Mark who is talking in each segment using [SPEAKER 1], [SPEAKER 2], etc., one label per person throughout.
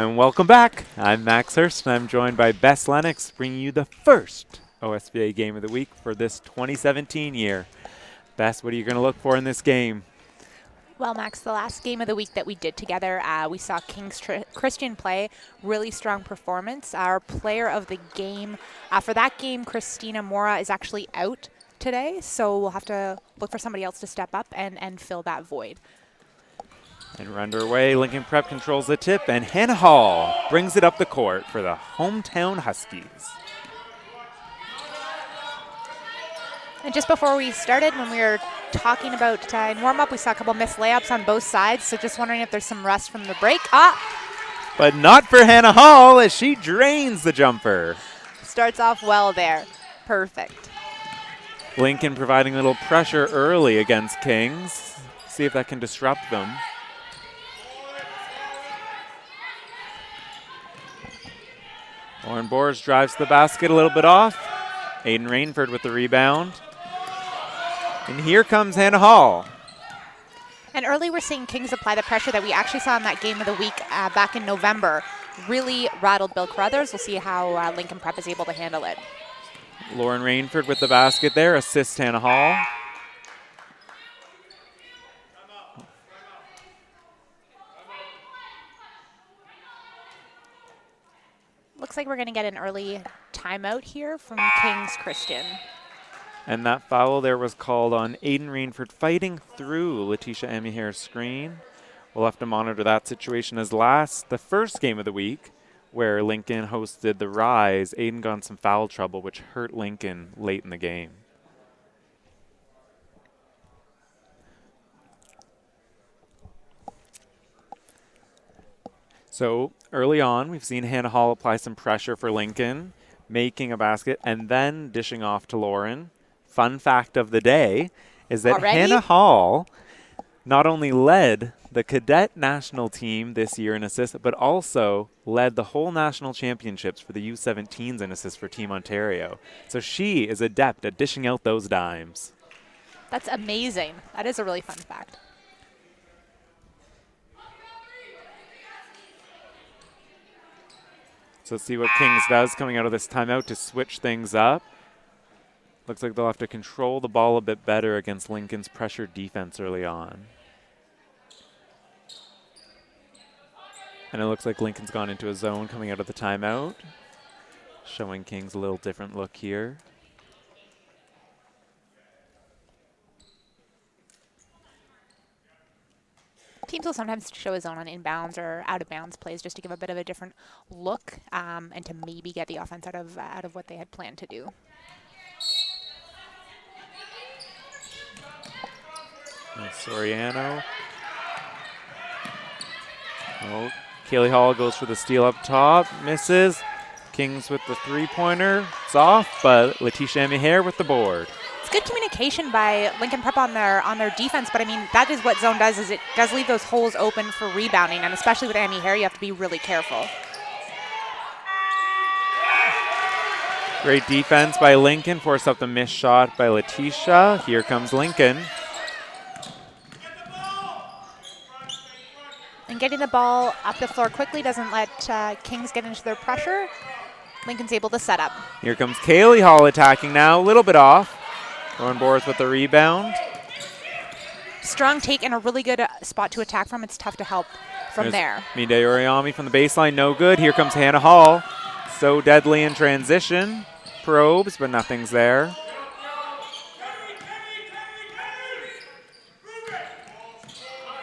[SPEAKER 1] And welcome back. I'm Max Hurst, and I'm joined by Bess Lennox, bringing you the first OSBA Game of the Week for this 2017 year. Bess, what are you going to look for in this game?
[SPEAKER 2] Well, Max, the last game of the week that we did together, we saw King's Christian play. Really strong performance. Our player of the game, for that game, Christina Mora is actually out today, so we'll have to look for somebody else to step up and fill that void.
[SPEAKER 1] And we're underway. Lincoln Prep controls the tip, and Hannah Hall brings it up the court for the hometown Huskies.
[SPEAKER 2] And just before we started, when we were talking about in warm-up, we saw a couple missed layups on both sides, so just wondering if there's some rest from the break.
[SPEAKER 1] But not for Hannah Hall as she drains the jumper.
[SPEAKER 2] Starts off well there. Perfect.
[SPEAKER 1] Lincoln providing a little pressure early against Kings. See if that can disrupt them. Lauren Boers drives the basket a little bit off. Aiden Rainford with the rebound. And here comes Hannah Hall.
[SPEAKER 2] And early we're seeing Kings apply the pressure that we actually saw in that game of the week back in November. Really rattled Bill Carruthers. We'll see how Lincoln Prep is able to handle it.
[SPEAKER 1] Lauren Rainford with the basket there, assists Hannah Hall.
[SPEAKER 2] Looks like we're going to get an early timeout here from Kings Christian.
[SPEAKER 1] And that foul there was called on Aiden Rainford fighting through Letitia Amiher's screen. We'll have to monitor that situation as the first game of the week, where Lincoln hosted the Rise. Aiden got in some foul trouble, which hurt Lincoln late in the game. So early on, we've seen Hannah Hall apply some pressure for Lincoln, making a basket and then dishing off to Lauren. Fun fact of the day is that Hannah Hall not only led the cadet national team this year in assists, but also led the whole national championships for the U17s in assists for Team Ontario. So she is adept at dishing out those dimes.
[SPEAKER 2] That's amazing. That is a really fun fact.
[SPEAKER 1] So let's see what Kings does coming out of this timeout to switch things up. Looks like they'll have to control the ball a bit better against Lincoln's pressure defense early on. And it looks like Lincoln's gone into a zone coming out of the timeout, showing Kings a little different look here.
[SPEAKER 2] Teams will sometimes show a zone on inbounds or out of bounds plays just to give a bit of a different look and to maybe get the offense out of what they had planned to do.
[SPEAKER 1] Soriano. Oh, Kaylee Hall goes for the steal up top, misses. Kings with the three-pointer. It's off, but Letitia Amiher with the board.
[SPEAKER 2] It's good communication by Lincoln Prep on their defense, but I mean that is what zone does, is it does leave those holes open for rebounding, and especially with Amiher, you have to be really careful.
[SPEAKER 1] Great defense by Lincoln, forced up the missed shot by Letitia. Here comes Lincoln.
[SPEAKER 2] And getting the ball up the floor quickly doesn't let Kings get into their pressure. Lincoln's able to set up.
[SPEAKER 1] Here comes Kaylee Hall attacking now, a little bit off. Lauren Boers with the rebound.
[SPEAKER 2] Strong take and a really good spot to attack from. It's tough to help from there.
[SPEAKER 1] Mide Oriami from the baseline, no good. Here comes Hannah Hall. So deadly in transition. Probes, but nothing's there.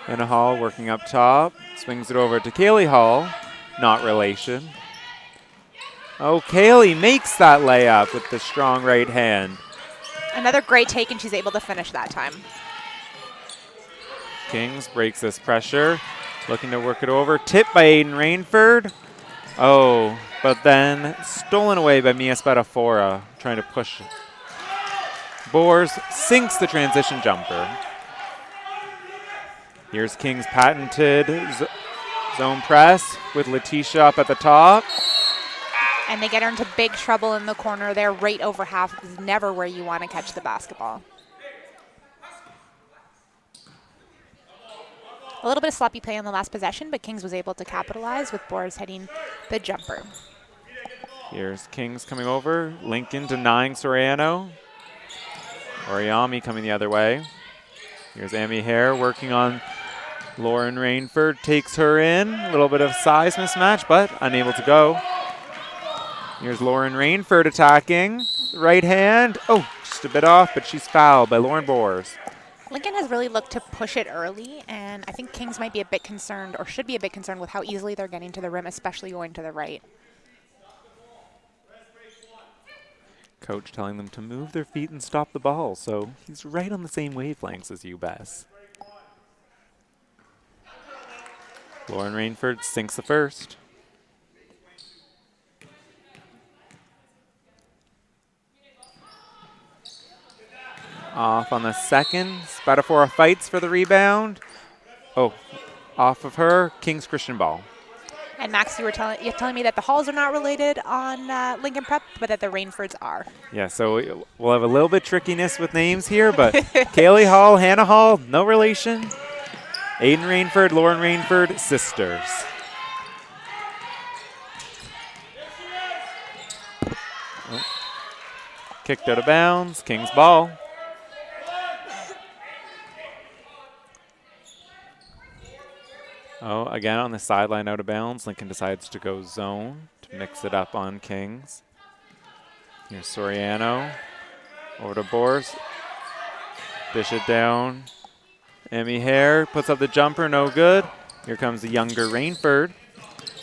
[SPEAKER 1] Hannah Hall working up top. Swings it over to Kaylee Hall. Not relation. Oh, Kaylee makes that layup with the strong right hand.
[SPEAKER 2] Another great take, and she's able to finish that time.
[SPEAKER 1] Kings breaks this pressure. Looking to work it over. Tipped by Aiden Rainford. Oh, but then stolen away by Mia Spadafora, trying to push. Boers sinks the transition jumper. Here's King's patented zone press with Letitia up at the top.
[SPEAKER 2] And they get her into big trouble in the corner there. Right over half is never where you want to catch the basketball. A little bit of sloppy play on the last possession, but Kings was able to capitalize with Boers hitting the jumper.
[SPEAKER 1] Here's Kings coming over. Lincoln denying Soriano. Oriami coming the other way. Here's Amy Hare working on Lauren Rainford. Takes her in. A little bit of size mismatch, but unable to go. Here's Lauren Rainford attacking. Right hand. Oh, just a bit off, but she's fouled by Lauren Boers.
[SPEAKER 2] Lincoln has really looked to push it early, and I think Kings might be a bit concerned, or should be a bit concerned, with how easily they're getting to the rim, especially going to the right.
[SPEAKER 1] Coach telling them to move their feet and stop the ball, so he's right on the same wavelengths as you, Bess. Lauren Rainford sinks the first. Off on the second. Spadafora fights for the rebound. Oh, off of her. King's Christian ball.
[SPEAKER 2] And Max, you're telling me that the Halls are not related on Lincoln Prep, but that the Rainfords are.
[SPEAKER 1] Yeah, so we'll have a little bit trickiness with names here, but Kaylee Hall, Hannah Hall, no relation. Aiden Rainford, Lauren Rainford, sisters. Oh. Kicked out of bounds. King's ball. Oh, again on the sideline out of bounds. Lincoln decides to go zone to mix it up on Kings. Here's Soriano. Over to Boers. Dish it down. Emmy Hare puts up the jumper, no good. Here comes the younger Rainford.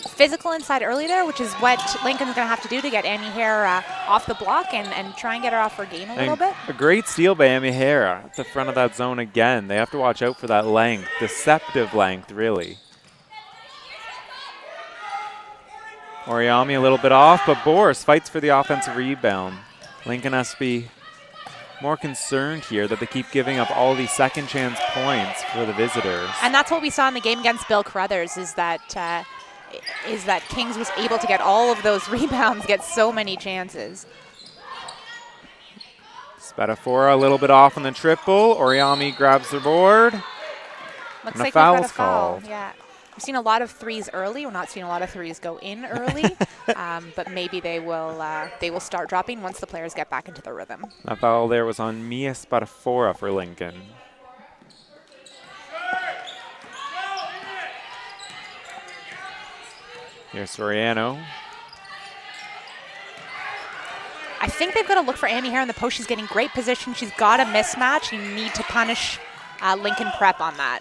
[SPEAKER 2] Physical inside early there, which is what Lincoln's going to have to do to get Amy Hare off the block and try and get her off her game a little bit.
[SPEAKER 1] A great steal by Amy Hare at the front of that zone again. They have to watch out for that length, deceptive length, really. Oriami a little bit off, but Boers fights for the offensive rebound. Lincoln has to be more concerned here that they keep giving up all these second chance points for the visitors.
[SPEAKER 2] And that's what we saw in the game against Bill Carruthers, is that Kings was able to get all of those rebounds, get so many chances.
[SPEAKER 1] Spadafora a little bit off on the triple. Oriami grabs the board.
[SPEAKER 2] Looks
[SPEAKER 1] and
[SPEAKER 2] like
[SPEAKER 1] a foul's
[SPEAKER 2] foul.
[SPEAKER 1] called.
[SPEAKER 2] Yeah. We've seen a lot of threes early. We're not seeing a lot of threes go in early, but maybe they will start dropping once the players get back into the rhythm.
[SPEAKER 1] That foul there was on Mia Spadafora for Lincoln. Here's Soriano.
[SPEAKER 2] I think they've got to look for Amy Hare in the post. She's getting great position. She's got a mismatch. You need to punish Lincoln Prep on that.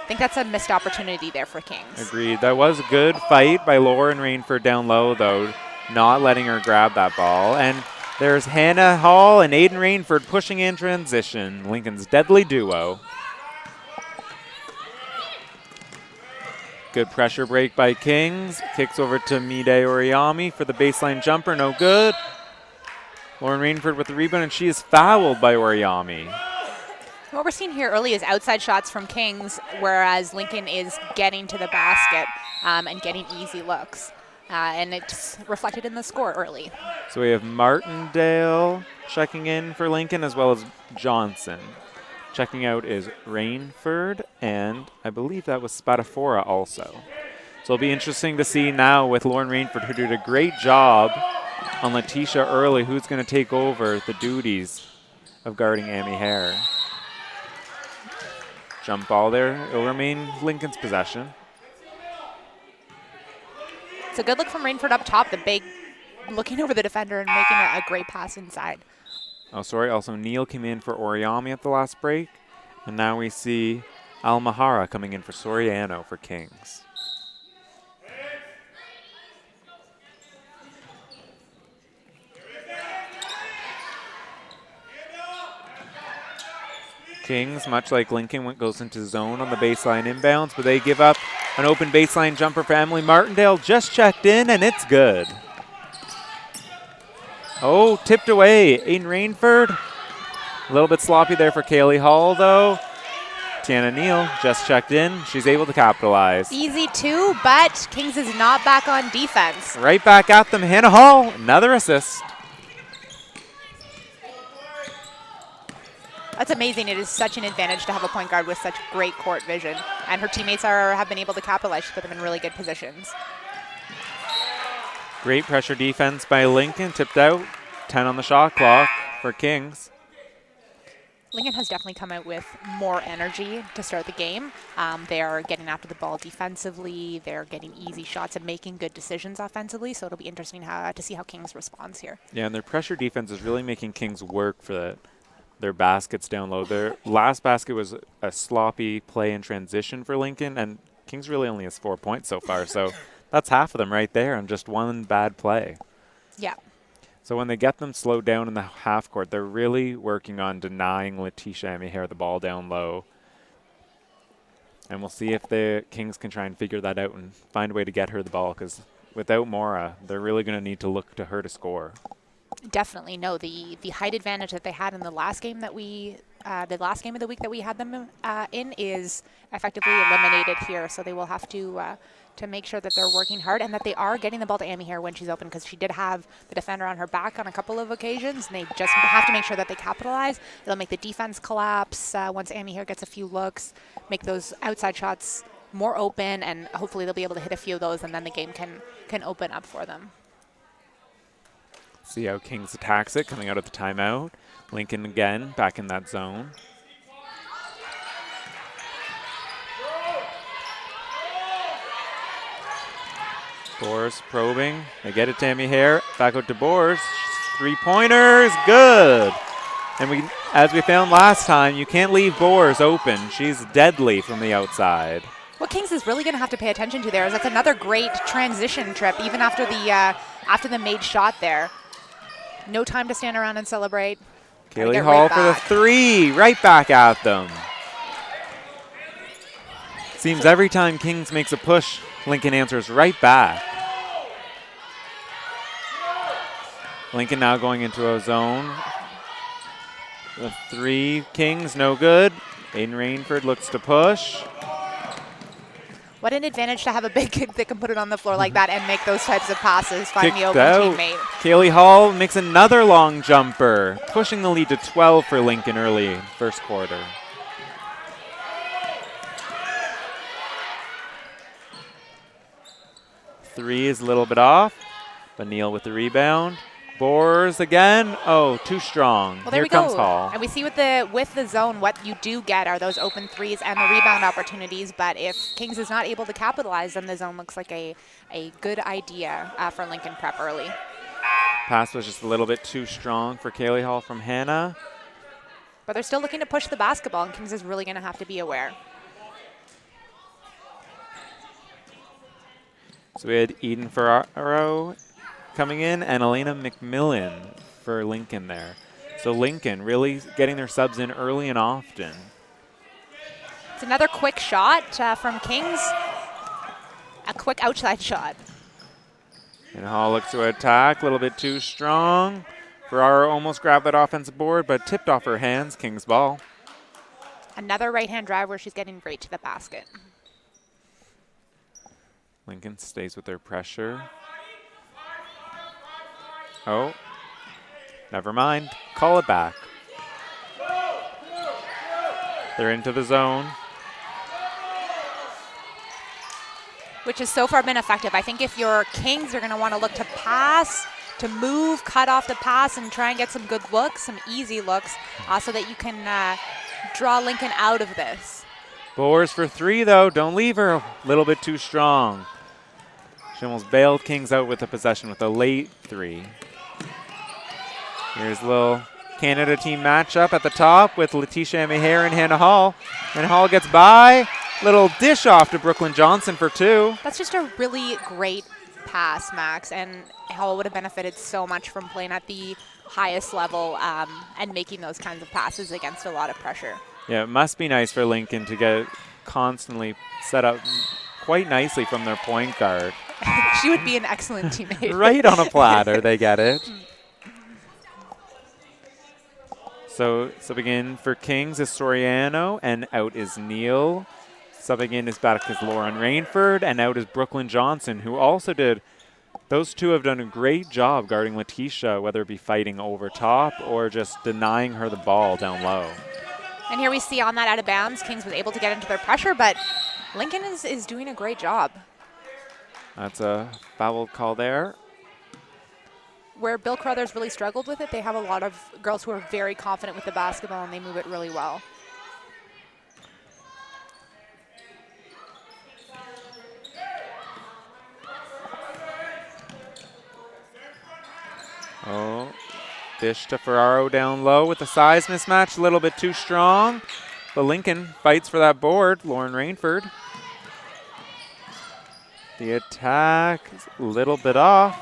[SPEAKER 2] I think that's a missed opportunity there for Kings.
[SPEAKER 1] Agreed. That was a good fight by Lauren Rainford down low, though, not letting her grab that ball. And there's Hannah Hall and Aiden Rainford pushing in transition. Lincoln's deadly duo. Good pressure break by Kings. Kicks over to Mide Oriami for the baseline jumper. No good. Lauren Rainford with the rebound, and she is fouled by Oriami.
[SPEAKER 2] What we're seeing here early is outside shots from Kings, whereas Lincoln is getting to the basket and getting easy looks. And it's reflected in the score early.
[SPEAKER 1] So we have Martindale checking in for Lincoln, as well as Johnson. Checking out is Rainford, and I believe that was Spadafora also. So it'll be interesting to see now with Lauren Rainford, who did a great job on Letitia early, who's going to take over the duties of guarding Amy Hare. Jump ball there. It'll remain Lincoln's possession.
[SPEAKER 2] It's a good look from Rainford up top, the big looking over the defender and making a great pass inside.
[SPEAKER 1] Oh, sorry. Also, Neal came in for Oriami at the last break. And now we see Almahara coming in for Soriano for Kings. Kings, much like Lincoln, goes into zone on the baseline inbounds, but they give up an open baseline jumper for Emily Martindale. Just checked in, and it's good. Oh, tipped away. Aiden Rainford. A little bit sloppy there for Kaylee Hall, though. Tiana Neal just checked in. She's able to capitalize.
[SPEAKER 2] Easy two, but Kings is not back on defense.
[SPEAKER 1] Right back at them. Hannah Hall, another assist.
[SPEAKER 2] That's amazing. It is such an advantage to have a point guard with such great court vision. And her teammates have been able to capitalize. She put them in really good positions.
[SPEAKER 1] Great pressure defense by Lincoln. Tipped out. 10 on the shot clock for Kings.
[SPEAKER 2] Lincoln has definitely come out with more energy to start the game. They are getting after the ball defensively. They're getting easy shots and making good decisions offensively. So it'll be interesting to see how Kings responds here.
[SPEAKER 1] Yeah, and their pressure defense is really making Kings work for their baskets down low. Their last basket was a sloppy play in transition for Lincoln, and Kings really only has 4 points so far. So that's half of them right there on just one bad play.
[SPEAKER 2] Yeah.
[SPEAKER 1] So when they get them slowed down in the half court, they're really working on denying Letitia Amihere the ball down low. And we'll see if the Kings can try and figure that out and find a way to get her the ball, because without Mora, they're really going to need to look to her to score.
[SPEAKER 2] Definitely. No, the height advantage that they had in the last game that the last game of the week that we had them in is effectively eliminated here. So they will have to make sure that they're working hard and that they are getting the ball to Amihere when she's open, because she did have the defender on her back on a couple of occasions, and they just have to make sure that they capitalize. It'll make the defense collapse once Amihere gets a few looks, make those outside shots more open, and hopefully they'll be able to hit a few of those, and then the game can open up for them.
[SPEAKER 1] See how Kings attacks it coming out of the timeout. Lincoln again back in that zone. Boers probing. They get it to Amihere. Back out to Boers. 3-pointers. Good. And as we found last time, you can't leave Boers open. She's deadly from the outside.
[SPEAKER 2] What Kings is really going to have to pay attention to there is that's another great transition trip, even after the made shot there. No time to stand around and celebrate.
[SPEAKER 1] Kaylee Hall for the 3. Right back at them. Seems every time Kings makes a push, Lincoln answers right back. Lincoln now going into a zone. The 3, Kings, no good. Aiden Rainford looks to push.
[SPEAKER 2] What an advantage to have a big kid that can put it on the floor like that and make those types of passes, find
[SPEAKER 1] Kicked
[SPEAKER 2] the open
[SPEAKER 1] out.
[SPEAKER 2] teammate.
[SPEAKER 1] Kaylee Hall makes another long jumper, pushing the lead to 12 for Lincoln early first quarter. Three is a little bit off, but Neal with the rebound. Boers again. Oh, too strong.
[SPEAKER 2] Well, there
[SPEAKER 1] Here comes
[SPEAKER 2] we go.
[SPEAKER 1] Hall.
[SPEAKER 2] And we see with the zone, what you do get are those open threes and the rebound opportunities. But if Kings is not able to capitalize, then the zone looks like a good idea for Lincoln Prep early.
[SPEAKER 1] Pass was just a little bit too strong for Kaylee Hall from Hannah.
[SPEAKER 2] But they're still looking to push the basketball, and Kings is really going to have to be aware.
[SPEAKER 1] So we had Eden Ferraro coming in and Elena McMillan for Lincoln there. So Lincoln really getting their subs in early and often.
[SPEAKER 2] It's another quick shot from Kings. A quick outside shot.
[SPEAKER 1] And Hall looks to attack, a little bit too strong. Ferraro almost grabbed that offensive board, but tipped off her hands. Kings ball.
[SPEAKER 2] Another right-hand drive where she's getting right to the basket.
[SPEAKER 1] Lincoln stays with their pressure. Oh, never mind. Call it back. They're into the zone.
[SPEAKER 2] Which has so far been effective. I think if your Kings are going to want to look to pass, to move, cut off the pass, and try and get some good looks, some easy looks, so that you can draw Lincoln out of this.
[SPEAKER 1] Boers for 3, though. Don't leave her. A little bit too strong. She almost bailed Kings out with the possession with a late 3. Here's a little Canada team matchup at the top with Letitia Amihere and Hannah Hall. And Hall gets by. Little dish off to Brooklyn Johnson for 2.
[SPEAKER 2] That's just a really great pass, Max. And Hall would have benefited so much from playing at the highest level and making those kinds of passes against a lot of pressure.
[SPEAKER 1] Yeah, it must be nice for Lincoln to get constantly set up quite nicely from their point guard.
[SPEAKER 2] She would be an excellent teammate.
[SPEAKER 1] Right on a platter, they get it. So subbing in for Kings is Soriano, and out is Neal. Subbing in is back is Lauren Rainford, and out is Brooklyn Johnson, who also did. Those two have done a great job guarding Letitia, whether it be fighting over top or just denying her the ball down low.
[SPEAKER 2] And here we see on that out of bounds, Kings was able to get into their pressure, but Lincoln is doing a great job.
[SPEAKER 1] That's a foul call there.
[SPEAKER 2] Where Bill Carruthers really struggled with it, they have a lot of girls who are very confident with the basketball and they move it really well.
[SPEAKER 1] Oh, dish to Ferraro down low with the size mismatch, a little bit too strong. But Lincoln fights for that board. Lauren Rainford. The attack is a little bit off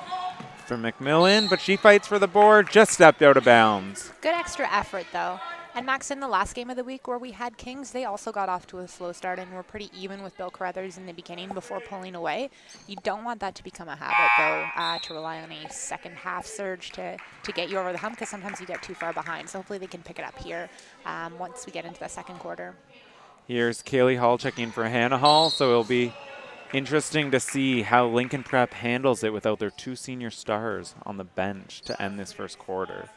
[SPEAKER 1] for McMillan, but she fights for the board, just stepped out of bounds.
[SPEAKER 2] Good extra effort, though. And Max, in the last game of the week where we had Kings, they also got off to a slow start and were pretty even with Bill Carruthers in the beginning before pulling away. You don't want that to become a habit, though, to rely on a second half surge to get you over the hump, because sometimes you get too far behind. So hopefully they can pick it up here once we get into the second quarter.
[SPEAKER 1] Here's Kaylee Hall checking for Hannah Hall, so it'll be interesting to see how Lincoln Prep handles it without their two senior stars on the bench to end this first quarter.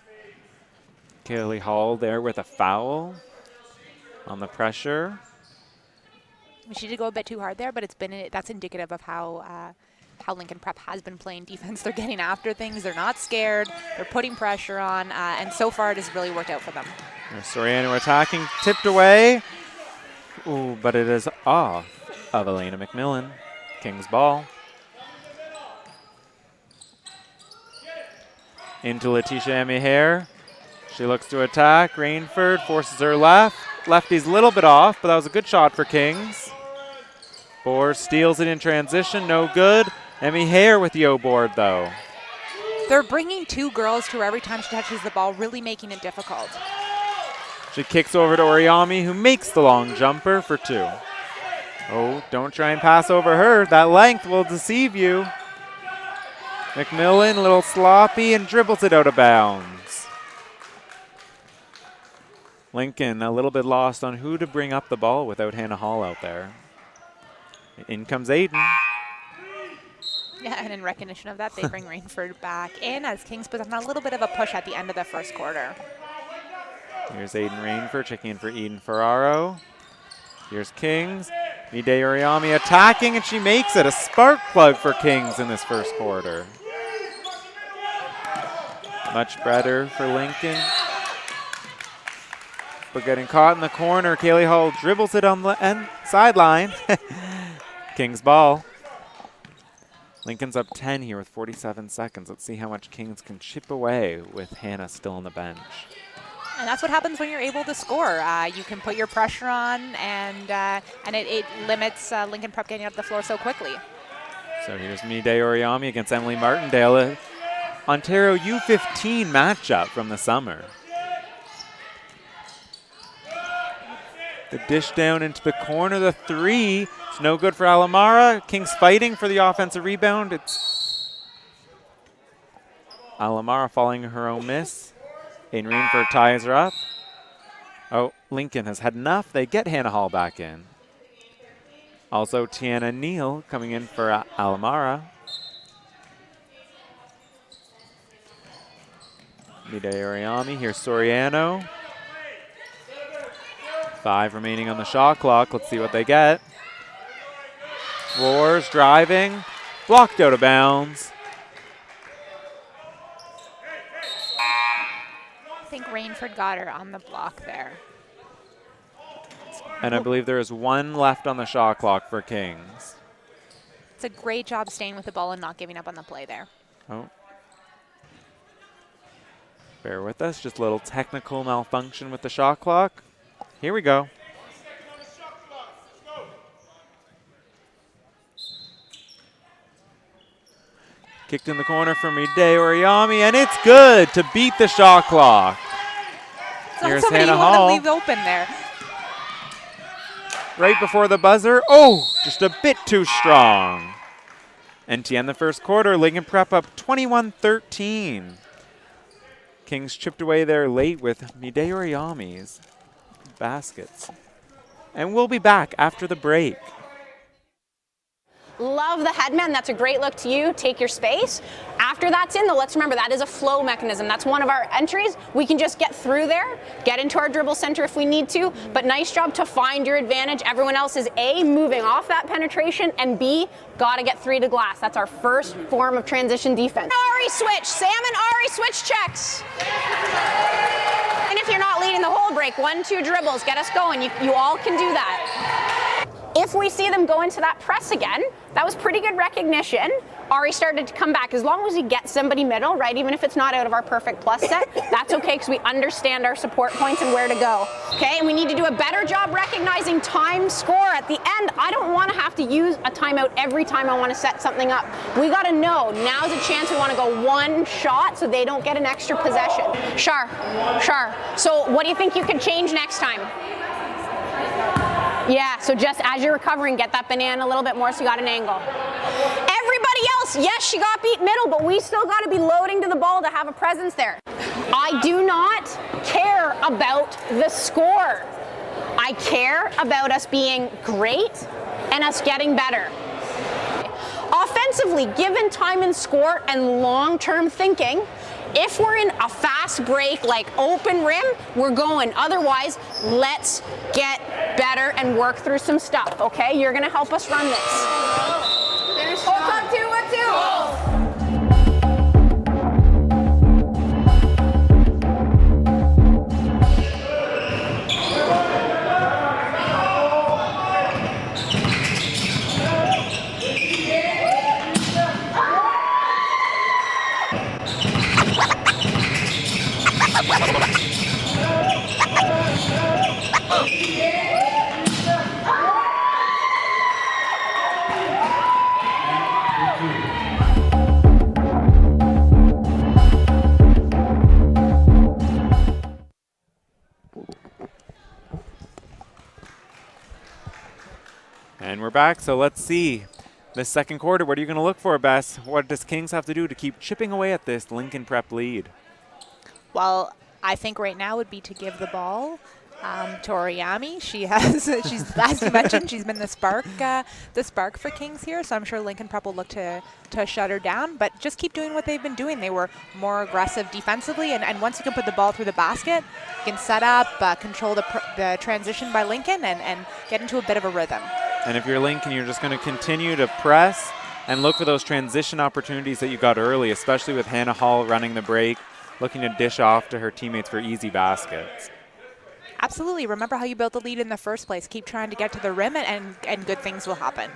[SPEAKER 1] Kaylee Hall there with a foul on the pressure.
[SPEAKER 2] She did go a bit too hard there, but that's indicative of how Lincoln Prep has been playing defense. They're getting after things. They're not scared. They're putting pressure on, and so far it has really worked out for them.
[SPEAKER 1] There's Soriano attacking, tipped away. Ooh, but it is off of Elena McMillan. King's ball. Into Letitia Amihere. She looks to attack. Rainford forces her left. Lefty's a little bit off, but that was a good shot for Kings. Bohr steals it in transition. No good. Amihere with the O-board, though.
[SPEAKER 2] They're bringing two girls to her every time she touches the ball, really making it difficult.
[SPEAKER 1] She kicks over to Oriami, who makes the long jumper for two. Oh, don't try and pass over her. That length will deceive you. McMillan, a little sloppy, and dribbles it out of bounds. Lincoln a little bit lost on who to bring up the ball without Hannah Hall out there. In comes Aiden.
[SPEAKER 2] Yeah, and in recognition of that, they bring Rainford back in as Kings put on a little bit of a push at the end of the first quarter.
[SPEAKER 1] Here's Aiden Rainford checking in for Eden Ferraro. Here's Kings. Mide Oriami attacking, and she makes it. A spark plug for Kings in this first quarter. Much better for Lincoln. But getting caught in the corner, Kaylee Hall dribbles it on the end sideline. Kings ball. Lincoln's up 10 here with 47 seconds. Let's see how much Kings can chip away with Hannah still on the bench.
[SPEAKER 2] And that's what happens when you're able to score. You can put your pressure on, and it limits Lincoln Prep getting up the floor so quickly.
[SPEAKER 1] So here's Mide Oriami against Emily Martindale. Ontario U15 matchup from the summer. The dish down into the corner, the three. It's no good for Alamara. Kings fighting for the offensive rebound. It's Alamara following her own miss. Aiden Rainford ties her up. Oh, Lincoln has had enough. They get Hannah Hall back in. Also, Tiana Neal coming in for Alamara. Mide Oriami, here's Soriano. 5 remaining on the shot clock. Let's see what they get. Roars driving, blocked out of bounds.
[SPEAKER 2] I think Rainford got her on the block there.
[SPEAKER 1] And I believe there is 1 left on the shot clock for Kings.
[SPEAKER 2] It's a great job staying with the ball and not giving up on the play there.
[SPEAKER 1] Oh. Bear with us, just a little technical malfunction with the shot clock. Here we go. Kicked in the corner from Mide Oriami, and it's good to beat the shot clock.
[SPEAKER 2] Here's Hannah Hall. Leave open there.
[SPEAKER 1] Right before the buzzer. Oh, just a bit too strong. And to end the first quarter, Lincoln Prep up 21-13. Kings chipped away there late with Mide Oriami's baskets. And we'll be back after the break.
[SPEAKER 3] Love the headman. That's a great look to you. Take your space. After that's in, though, let's remember that is a flow mechanism. That's one of our entries. We can just get through there, get into our dribble center if we need to, but nice job to find your advantage. Everyone else is A, moving off that penetration, and B, gotta get 3 to glass. That's our first form of transition defense. Ari switch. Sam and Ari switch checks. And if you're not leading the whole break, 1-2 dribbles, get us going. You all can do that. If we see them go into that press again, that was pretty good recognition. Ari started to come back. As long as we get somebody middle, right, even if it's not out of our perfect plus set, that's okay because we understand our support points and where to go. Okay, and we need to do a better job recognizing time score at the end. I don't want to have to use a timeout every time I want to set something up. We got to know now's a chance we want to go one shot so they don't get an extra possession. Shar. So what do you think you could change next time? Yeah, so just as you're recovering, get that banana a little bit more so you got an angle. Everybody else, yes, she got beat middle, but we still got to be loading to the ball to have a presence there. I do not care about the score. I care about us being great and us getting better. Offensively, given time and score and long-term thinking, if we're in a fast break, like open rim, we're going. Otherwise, let's get better and work through some stuff, okay? You're gonna help us run this. Hold on, 2-1-2.
[SPEAKER 1] And we're back, so let's see. The second quarter, what are you going to look for, Bess? What does Kings have to do to keep chipping away at this Lincoln Prep lead?
[SPEAKER 2] Well, I think right now would be to give the ball to Oriami. She's as you mentioned, she's been the spark for Kings here. So I'm sure Lincoln Prep will look to shut her down. But just keep doing what they've been doing. They were more aggressive defensively, and once you can put the ball through the basket, you can set up, control the transition by Lincoln, and get into a bit of a rhythm.
[SPEAKER 1] And if you're Lincoln, you're just going to continue to press and look for those transition opportunities that you got early, especially with Hannah Hall running the break, looking to dish off to her teammates for easy baskets.
[SPEAKER 2] Absolutely. Remember how you built the lead in the first place. Keep trying to get to the rim, and good things will happen.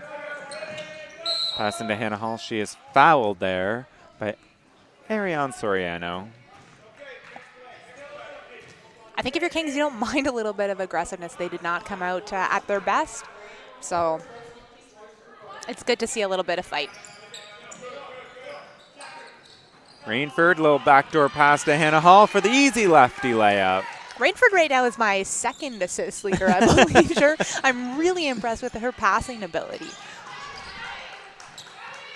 [SPEAKER 1] Pass into Hannah Hall. She is fouled there by Ariane Soriano.
[SPEAKER 2] I think if you're Kings, you don't mind a little bit of aggressiveness. They did not come out at their best. So it's good to see a little bit of fight.
[SPEAKER 1] Rainford, little backdoor pass to Hannah Hall for the easy lefty layup.
[SPEAKER 2] Rainford right now is my second assist leader, I believe. I'm really impressed with her passing ability.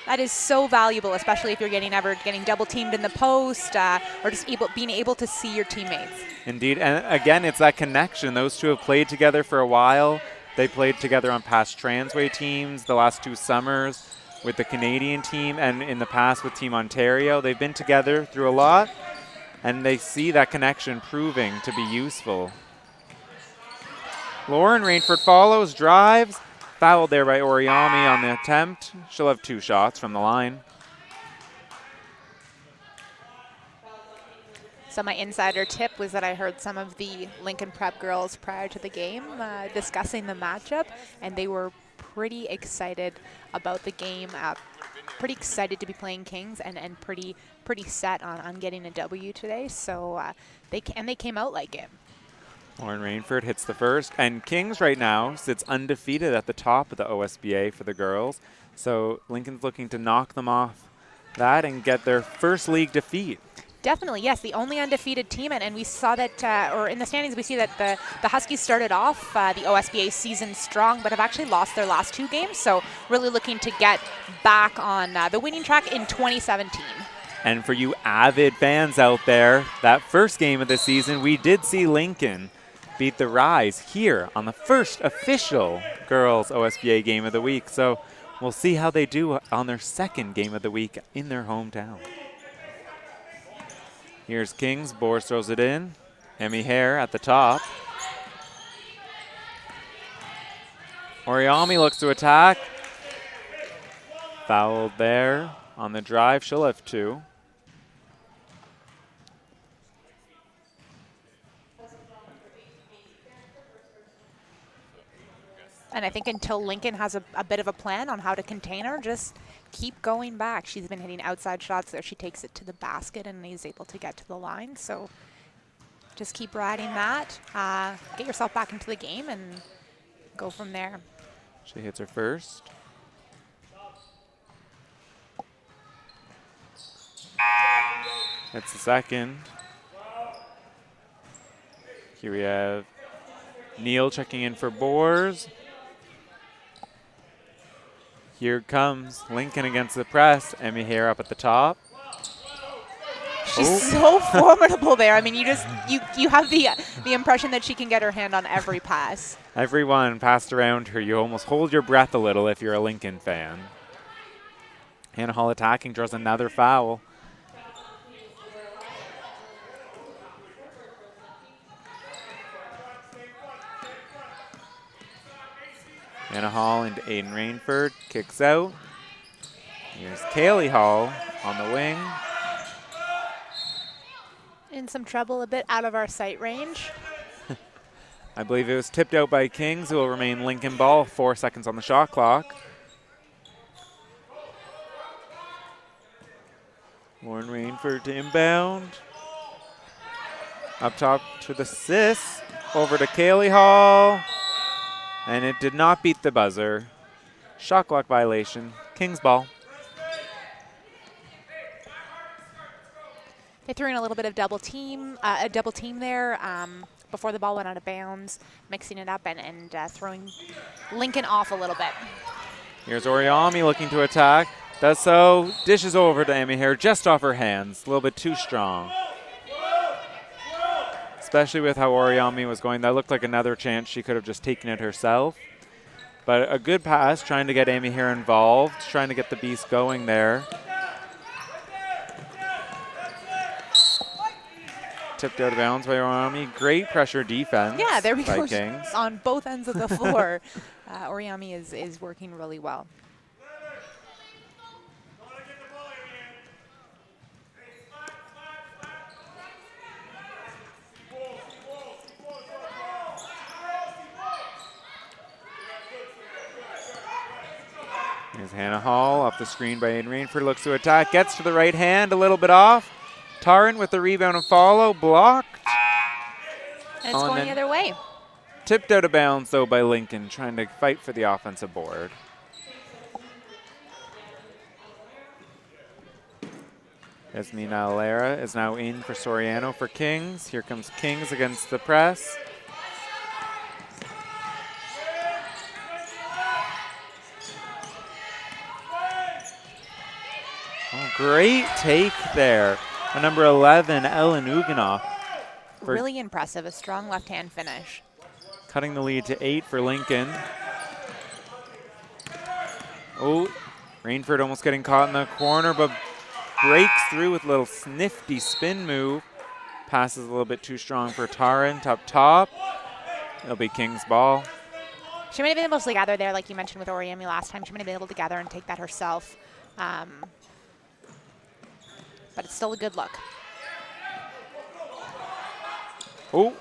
[SPEAKER 2] That is so valuable, especially if you're getting double teamed in the post or just being able to see your teammates.
[SPEAKER 1] Indeed, and again, it's that connection. Those two have played together for a while. They played together on past Transway teams the last 2 summers with the Canadian team, and in the past with Team Ontario. They've been together through a lot, and they see that connection proving to be useful. Lauren Rainford follows, drives, fouled there by Oriami on the attempt. She'll have 2 shots from the line.
[SPEAKER 2] So my insider tip was that I heard some of the Lincoln Prep girls prior to the game discussing the matchup, and they were pretty excited about the game, pretty excited to be playing Kings, and pretty set on getting a W today. So they came out like it.
[SPEAKER 1] Lauren Rainford hits the first, and Kings right now sits undefeated at the top of the OSBA for the girls. So Lincoln's looking to knock them off that and get their first league defeat.
[SPEAKER 2] Definitely, yes, the only undefeated team, and we saw that, or in the standings, we see that the Huskies started off the OSBA season strong, but have actually lost their last 2 games, so really looking to get back on the winning track in 2017.
[SPEAKER 1] And for you avid fans out there, that first game of the season, we did see Lincoln beat the Rise here on the first official girls OSBA game of the week. So We'll see how they do on their second game of the week in their hometown. Here's Kings. Boers throws it in. Emmy Hare at the top. Oriami looks to attack. Fouled there on the drive. She'll have 2.
[SPEAKER 2] And I think until Lincoln has a bit of a plan on how to contain her, just keep going back. She's been hitting outside shots there. She takes it to the basket and is able to get to the line. So just keep riding that. Get yourself back into the game and go from there.
[SPEAKER 1] She hits her first. That's the second. Here we have Neal checking in for Boers. Here comes Lincoln against the press. Emmy Hare up at the top.
[SPEAKER 2] She's so formidable there. I mean, you have the impression that she can get her hand on every pass.
[SPEAKER 1] Everyone passed around her. You almost hold your breath a little if you're a Lincoln fan. Hannah Hall attacking, draws another foul. Hannah Hall into Aiden Rainford, kicks out. Here's Kaylee Hall on the wing.
[SPEAKER 2] In some trouble, a bit out of our sight range.
[SPEAKER 1] I believe it was tipped out by Kings, who will remain Lincoln ball. 4 seconds on the shot clock. Lauren Rainford to inbound. Up top to the Sis. Over to Kaylee Hall. And it did not beat the buzzer. Shot clock violation. Kings ball.
[SPEAKER 2] They threw in a little bit of double team there before the ball went out of bounds, mixing it up and throwing Lincoln off a little bit.
[SPEAKER 1] Here's Oriami looking to attack. Does so. Dishes over to Emmy Hare just off her hands. A little bit too strong. Especially with how Oriami was going. That looked like another chance she could have just taken it herself. But a good pass, trying to get Emmy Hare involved, trying to get the Beast going there. Tipped out of bounds by Oriami. Great pressure defense.
[SPEAKER 2] Yeah, there we go.
[SPEAKER 1] Kings.
[SPEAKER 2] On both ends of the floor. Oriami is working really well.
[SPEAKER 1] Here's Hannah Hall off the screen by Aiden Rainford. Looks to attack. Gets to the right hand. A little bit off. Taran with the rebound and follow. Blocked.
[SPEAKER 2] And it's going the other way.
[SPEAKER 1] Tipped out of bounds, though, by Lincoln, trying to fight for the offensive board. Esmina Alera is now in for Soriano for Kings. Here comes Kings against the press. Oh, great take there. Number 11, Ellen Uganoff.
[SPEAKER 2] Really impressive, a strong left-hand finish.
[SPEAKER 1] Cutting the lead to 8 for Lincoln. Oh, Rainford almost getting caught in the corner, but breaks through with a little snifty spin move. Passes a little bit too strong for Taran up top. It'll be King's ball.
[SPEAKER 2] She might have been able to gather there, like you mentioned with Oriami last time. She might have been able to gather and take that herself. But it's still a good look.
[SPEAKER 1] Oh.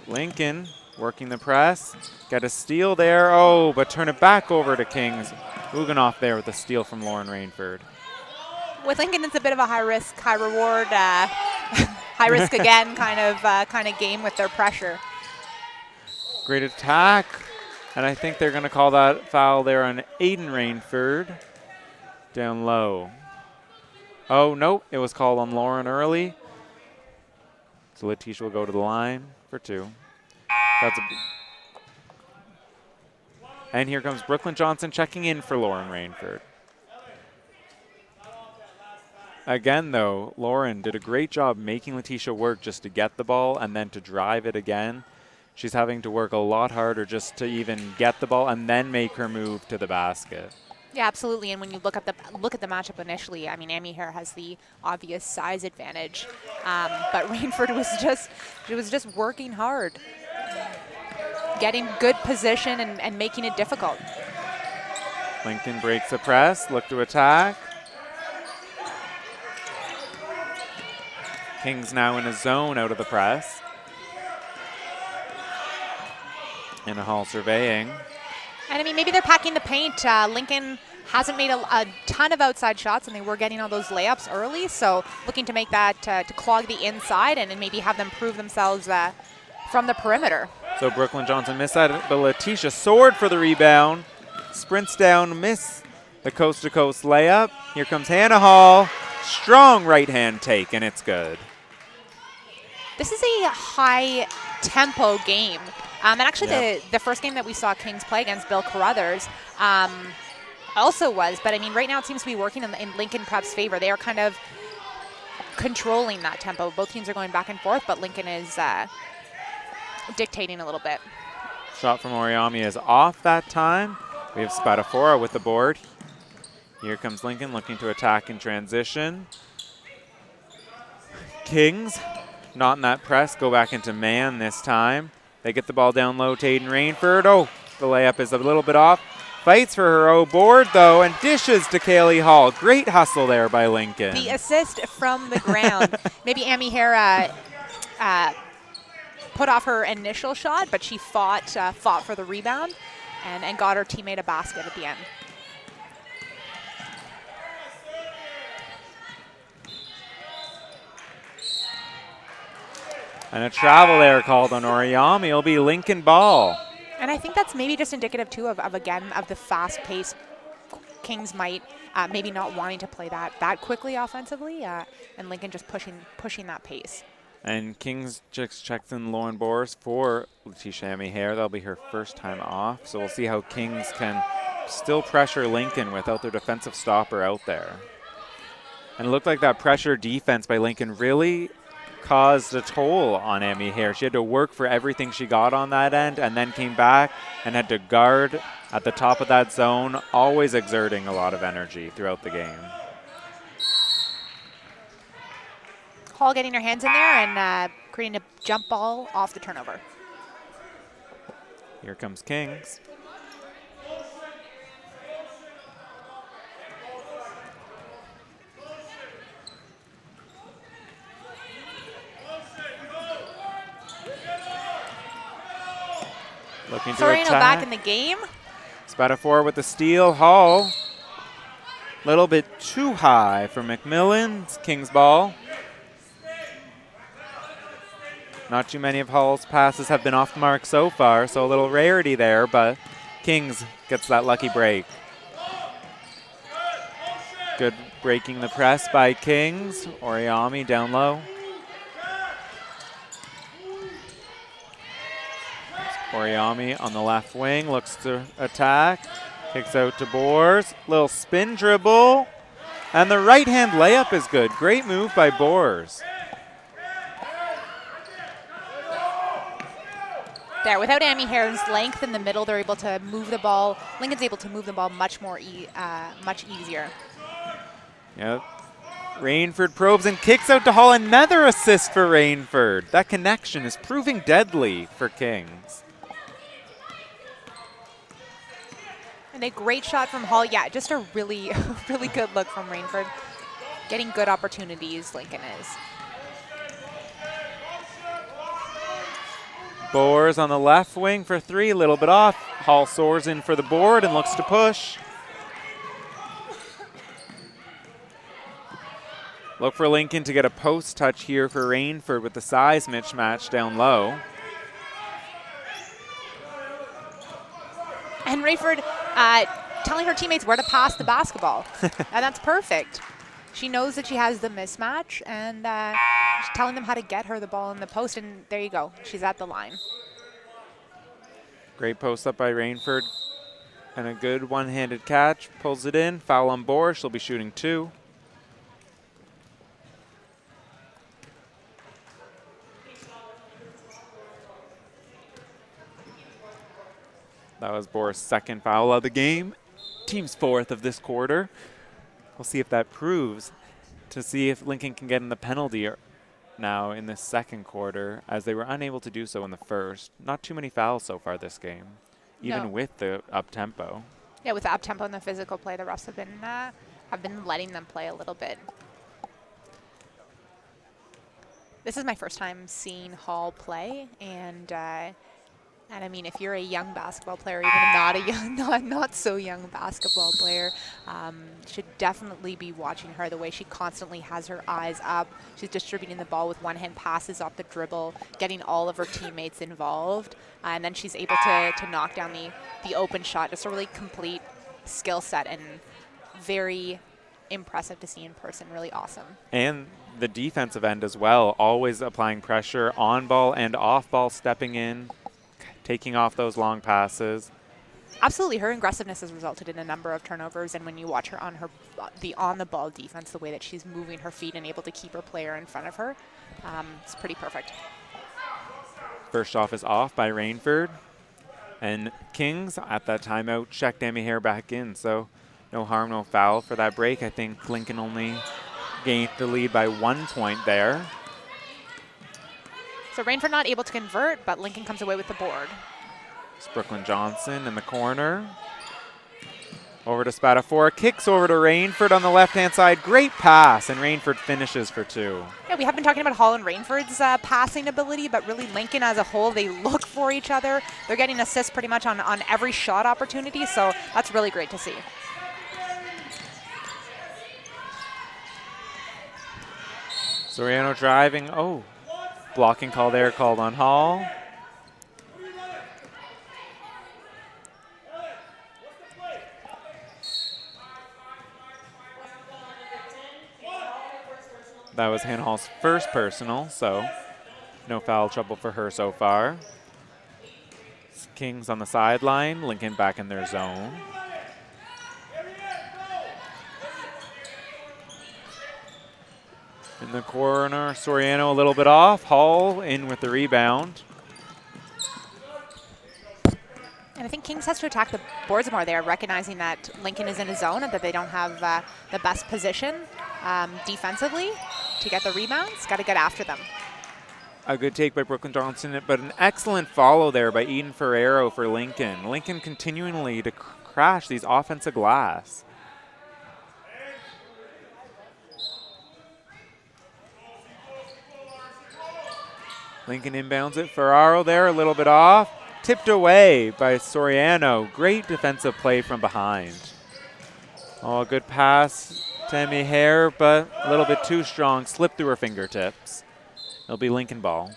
[SPEAKER 1] Lincoln working the press. Got a steal there. Oh, but turn it back over to Kings. Uganoff there with a steal from Lauren Rainford.
[SPEAKER 2] With Lincoln, it's a bit of a high risk, high reward, high risk again kind of game with their pressure.
[SPEAKER 1] Great attack. And I think they're going to call that foul there on Aiden Rainford. Down low. Oh, no, it was called on Lauren early. So Letitia will go to the line for 2. And here comes Brooklyn Johnson checking in for Lauren Rainford. Again, though, Lauren did a great job making Letitia work just to get the ball and then to drive it again. she's having to work a lot harder just to even get the ball and then make her move to the basket.
[SPEAKER 2] Yeah, absolutely. And when you look at the matchup initially, I mean, Amy Hare has the obvious size advantage, but Rainford was just working hard, getting good position and making it difficult.
[SPEAKER 1] Lincoln breaks the press, look to attack. Kings now in a zone out of the press. And a Hall surveying.
[SPEAKER 2] And I mean, maybe they're packing the paint. Lincoln hasn't made a ton of outside shots, and they were getting all those layups early. So looking to make that, to clog the inside and maybe have them prove themselves from the perimeter.
[SPEAKER 1] So Brooklyn Johnson missed that, but Letitia soared for the rebound. Sprints down, miss the coast-to-coast layup. Here comes Hannah Hall. Strong right-hand take, and it's good.
[SPEAKER 2] This is a high-tempo game. And actually, the first game that we saw Kings play against Bill Carruthers also was. But, I mean, right now it seems to be working in Lincoln Prep's favor. They are kind of controlling that tempo. Both teams are going back and forth, but Lincoln is dictating a little bit.
[SPEAKER 1] Shot from Oriami is off that time. We have Spadafora with the board. Here comes Lincoln looking to attack in transition. Kings, not in that press, go back into man this time. They get the ball down low to Aiden Rainford. Oh, the layup is a little bit off. Fights for her O board, though, and dishes to Kaylee Hall. Great hustle there by Lincoln.
[SPEAKER 2] The assist from the ground. Maybe Amy Hare put off her initial shot, but she fought for the rebound and got her teammate a basket at the end.
[SPEAKER 1] And a travel error called on Oriami. It'll be Lincoln ball.
[SPEAKER 2] And I think that's maybe just indicative, too, of the fast pace. Kings might maybe not wanting to play that quickly offensively, and Lincoln just pushing that pace.
[SPEAKER 1] And Kings just checks in Lauren Boris for Letitia Amy Hare. That'll be her first time off. So we'll see how Kings can still pressure Lincoln without their defensive stopper out there. And it looked like that pressure defense by Lincoln really caused a toll on Amy Hare. She had to work for everything she got on that end and then came back and had to guard at the top of that zone, always exerting a lot of energy throughout the game.
[SPEAKER 2] Hall getting her hands in there and creating a jump ball off the turnover.
[SPEAKER 1] Here comes Kings. Looking to attack.
[SPEAKER 2] Back in the game.
[SPEAKER 1] Spadafora with the steal. Hall. Little bit too high for McMillan. It's Kings ball. Not too many of Hall's passes have been off the mark so far, so a little rarity there, but Kings gets that lucky break. Good breaking the press by Kings. Oriami down low. Oriami on the left wing, looks to attack, kicks out to Boers, little spin dribble, and the right-hand layup is good. Great move by Boers.
[SPEAKER 2] There, without Amy Hare's length in the middle, they're able to move the ball. Lincoln's able to move the ball much easier.
[SPEAKER 1] Yep. Rainford probes and kicks out to Hall. Another assist for Rainford. That connection is proving deadly for Kings.
[SPEAKER 2] And a great shot from Hall. Yeah, just a really good look from Rainford. Getting good opportunities, Lincoln is.
[SPEAKER 1] Boers on the left wing for three, a little bit off. Hall soars in for the board and looks to push. Look for Lincoln to get a post touch here for Rainford with the size mismatch down low.
[SPEAKER 2] And Rainford telling her teammates where to pass the basketball. And that's perfect. She knows that she has the mismatch, and she's telling them how to get her the ball in the post, and there you go. She's at the line.
[SPEAKER 1] Great post up by Rainford. And a good one-handed catch. Pulls it in. Foul on board. She'll be shooting two. That was Boris' second foul of the game. Team's fourth of this quarter. We'll see if that proves to see if Lincoln can get in the penalty now in the second quarter, as they were unable to do so in the first. Not too many fouls so far this game, even with the up-tempo.
[SPEAKER 2] Yeah, with the up-tempo and the physical play, the refs have been letting them play a little bit. This is my first time seeing Hall play, and I mean, if you're a young basketball player, even not a young, not so young basketball player, should definitely be watching her. The way she constantly has her eyes up, she's distributing the ball with one hand, passes off the dribble, getting all of her teammates involved, and then she's able to knock down the open shot. Just a really complete skill set and very impressive to see in person. Really awesome.
[SPEAKER 1] And the defensive end as well, always applying pressure on ball and off ball, stepping in, taking off those long passes.
[SPEAKER 2] Absolutely, her aggressiveness has resulted in a number of turnovers, and when you watch her on the on-the-ball defense, the way that she's moving her feet and able to keep her player in front of her, it's pretty perfect.
[SPEAKER 1] First off is off by Rainford, and Kings at that timeout checked Amy Hare back in, so no harm, no foul for that break. I think Lincoln only gained the lead by 1 point there.
[SPEAKER 2] So Rainford not able to convert, but Lincoln comes away with the board.
[SPEAKER 1] It's Brooklyn Johnson in the corner. Over to Spatafor, kicks over to Rainford on the left-hand side. Great pass, and Rainford finishes for 2.
[SPEAKER 2] Yeah, we have been talking about Hall and Rainford's passing ability, but really Lincoln as a whole, they look for each other. They're getting assists pretty much on every shot opportunity, so that's really great to see.
[SPEAKER 1] Soriano driving. Oh, blocking call there called on Hall. That was Hannah Hall's first personal, so no foul trouble for her so far. Kings on the sideline, Lincoln back in their zone. In the corner, Soriano a little bit off. Hall in with the rebound.
[SPEAKER 2] And I think Kings has to attack the boards more there, recognizing that Lincoln is in a zone and that they don't have the best position defensively to get the rebounds. Got to get after them.
[SPEAKER 1] A good take by Brooklyn Johnson, but an excellent follow there by Eden Ferrero for Lincoln. Lincoln continually to crash these offensive glass. Lincoln inbounds it. Ferraro there, a little bit off. Tipped away by Soriano. Great defensive play from behind. Oh, a good pass to Emmy Hare, but a little bit too strong. Slipped through her fingertips. It'll be Lincoln ball.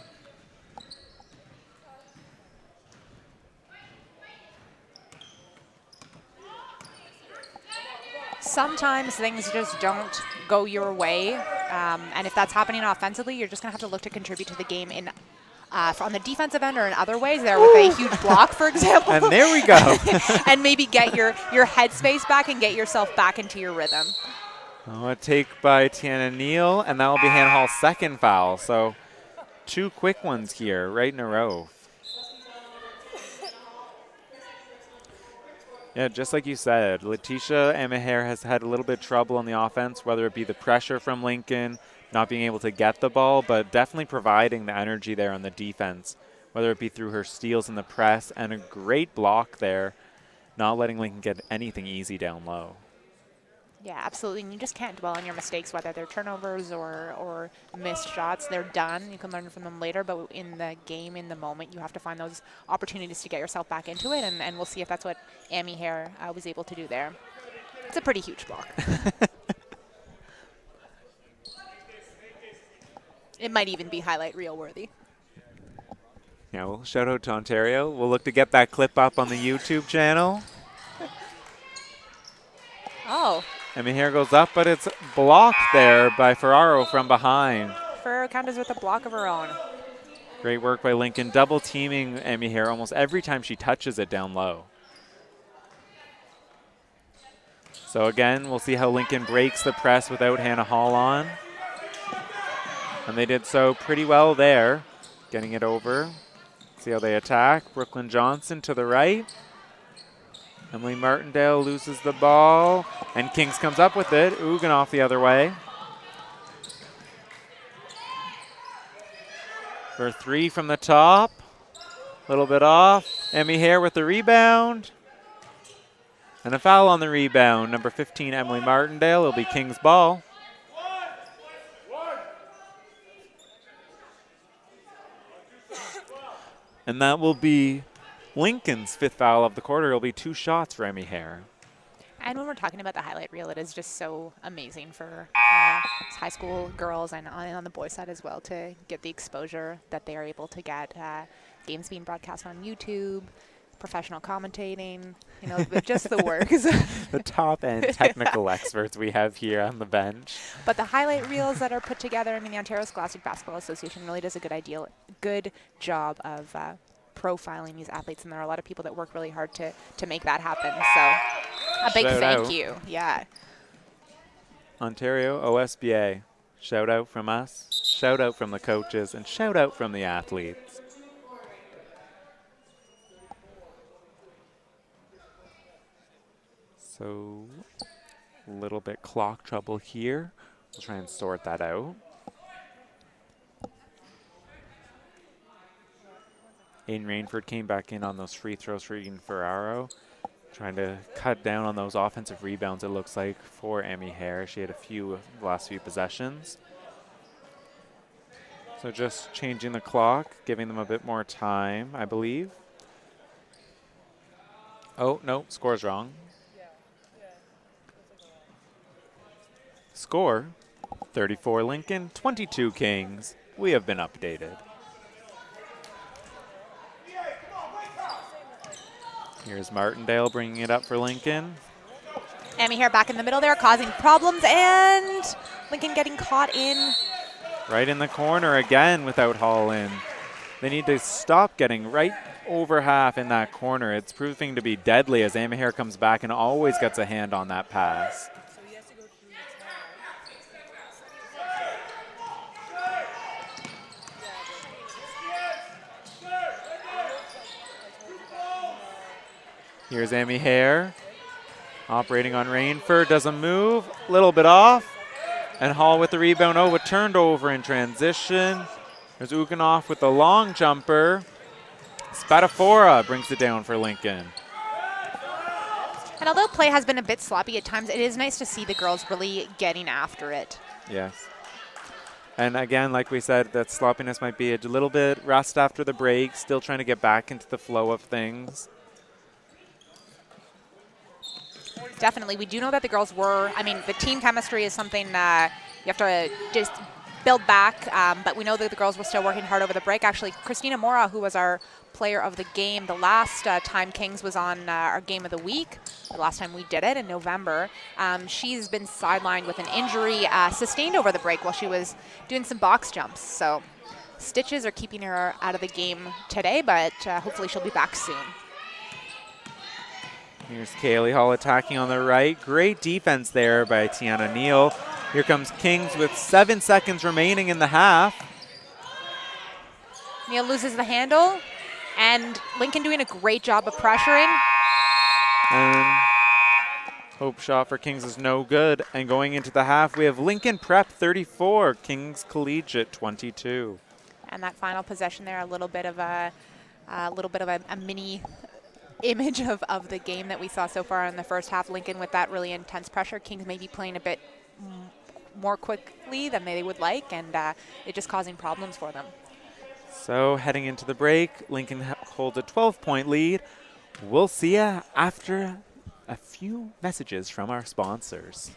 [SPEAKER 2] Sometimes things just don't go your way, and if that's happening offensively, you're just going to have to look to contribute to the game in on the defensive end or in other ways there with a huge block, for example.
[SPEAKER 1] And there we go.
[SPEAKER 2] And maybe get your headspace back and get yourself back into your rhythm.
[SPEAKER 1] Oh, a take by Tiana Neal, and that will be Hannah Hall's second foul. So 2 quick ones here right in a row. Yeah, just like you said, Letitia Emaher has had a little bit of trouble on the offense, whether it be the pressure from Lincoln, not being able to get the ball, but definitely providing the energy there on the defense, whether it be through her steals in the press and a great block there, not letting Lincoln get anything easy down low.
[SPEAKER 2] Yeah, absolutely. And you just can't dwell on your mistakes, whether they're turnovers or missed shots. They're done. You can learn from them later, but in the game, in the moment, you have to find those opportunities to get yourself back into it, and we'll see if that's what Amy Hare was able to do there. It's a pretty huge block. It might even be highlight reel worthy.
[SPEAKER 1] Yeah, well, shout out to Ontario. We'll look to get that clip up on the YouTube channel.
[SPEAKER 2] Oh.
[SPEAKER 1] Amy Hare goes up, but it's blocked there by Ferraro from behind.
[SPEAKER 2] Ferraro counters with a block of her own.
[SPEAKER 1] Great work by Lincoln, double teaming Amy Hare almost every time she touches it down low. So again, we'll see how Lincoln breaks the press without Hannah Hall on. And they did so pretty well there, getting it over. See how they attack. Brooklyn Johnson to the right. Emily Martindale loses the ball, and Kings comes up with it. Uganoff the other way. For 3 from the top. A little bit off. Emmy Hare with the rebound. And a foul on the rebound. Number 15, Emily Martindale. It'll be Kings ball. And that will be Lincoln's 5th foul of the quarter. It'll be 2 shots for Emmy Hare.
[SPEAKER 2] And when we're talking about the highlight reel, it is just so amazing for high school girls and on the boys' side as well to get the exposure that they are able to get. Games being broadcast on YouTube, professional commentating, you know, just the works.
[SPEAKER 1] The top-end technical experts we have here on the bench.
[SPEAKER 2] But the highlight reels that are put together, I mean, the Ontario Scholastic Basketball Association really does a good job of profiling these athletes, and there are a lot of people that work really hard to make that happen. So a big thank you. Yeah.
[SPEAKER 1] Ontario OSBA, shout out from us, shout out from the coaches, and shout out from the athletes. So a little bit clock trouble here. We'll try and sort that out. Aiden Rainford came back in on those free throws for Eden Ferraro, trying to cut down on those offensive rebounds, it looks like, for Emmy Hare. She had a few the last few possessions. So just changing the clock, giving them a bit more time, I believe. Oh, no, score's wrong. Score, 34 Lincoln, 22 Kings. We have been updated. Here's Martindale bringing it up for Lincoln.
[SPEAKER 2] Emmy Hare back in the middle there, causing problems, and Lincoln getting caught in.
[SPEAKER 1] Right in the corner again without Hall in. They need to stop getting right over half in that corner. It's proving to be deadly as Emmy Hare comes back and always gets a hand on that pass. Here's Emmy Hare operating on Rainford, doesn't move, a little bit off. And Hall with the rebound. Oh, it turned over in transition. There's Uganoff with the long jumper. Spadafora brings it down for Lincoln.
[SPEAKER 2] And although play has been a bit sloppy at times, it is nice to see the girls really getting after it.
[SPEAKER 1] Yes. And again, like we said, that sloppiness might be a little bit rust after the break, still trying to get back into the flow of things.
[SPEAKER 2] Definitely. We do know that the girls were, I mean, the team chemistry is something you have to just build back, but we know that the girls were still working hard over the break. Actually, Christina Mora, who was our player of the game the last time Kings was on our game of the week, the last time we did it in November, she's been sidelined with an injury sustained over the break while she was doing some box jumps. So stitches are keeping her out of the game today, but hopefully she'll be back soon.
[SPEAKER 1] Here's Kaylee Hall attacking on the right. Great defense there by Tiana Neal. Here comes Kings with 7 seconds remaining in the half.
[SPEAKER 2] Neal loses the handle, and Lincoln doing a great job of pressuring.
[SPEAKER 1] And hope shot for Kings is no good. And going into the half, we have Lincoln Prep 34, Kings Collegiate 22.
[SPEAKER 2] And that final possession there, a little bit of a mini image of the game that we saw so far in the first half. Lincoln with that really intense pressure. Kings may be playing a bit more quickly than they would like, and it just causing problems for them.
[SPEAKER 1] So heading into the break, Lincoln holds a 12-point lead. We'll see you after a few messages from our sponsors.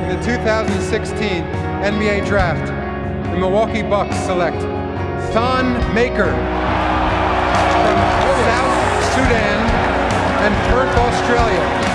[SPEAKER 4] The 2016 NBA Draft, the Milwaukee Bucks select Thon Maker from South Sudan, and Perth, Australia.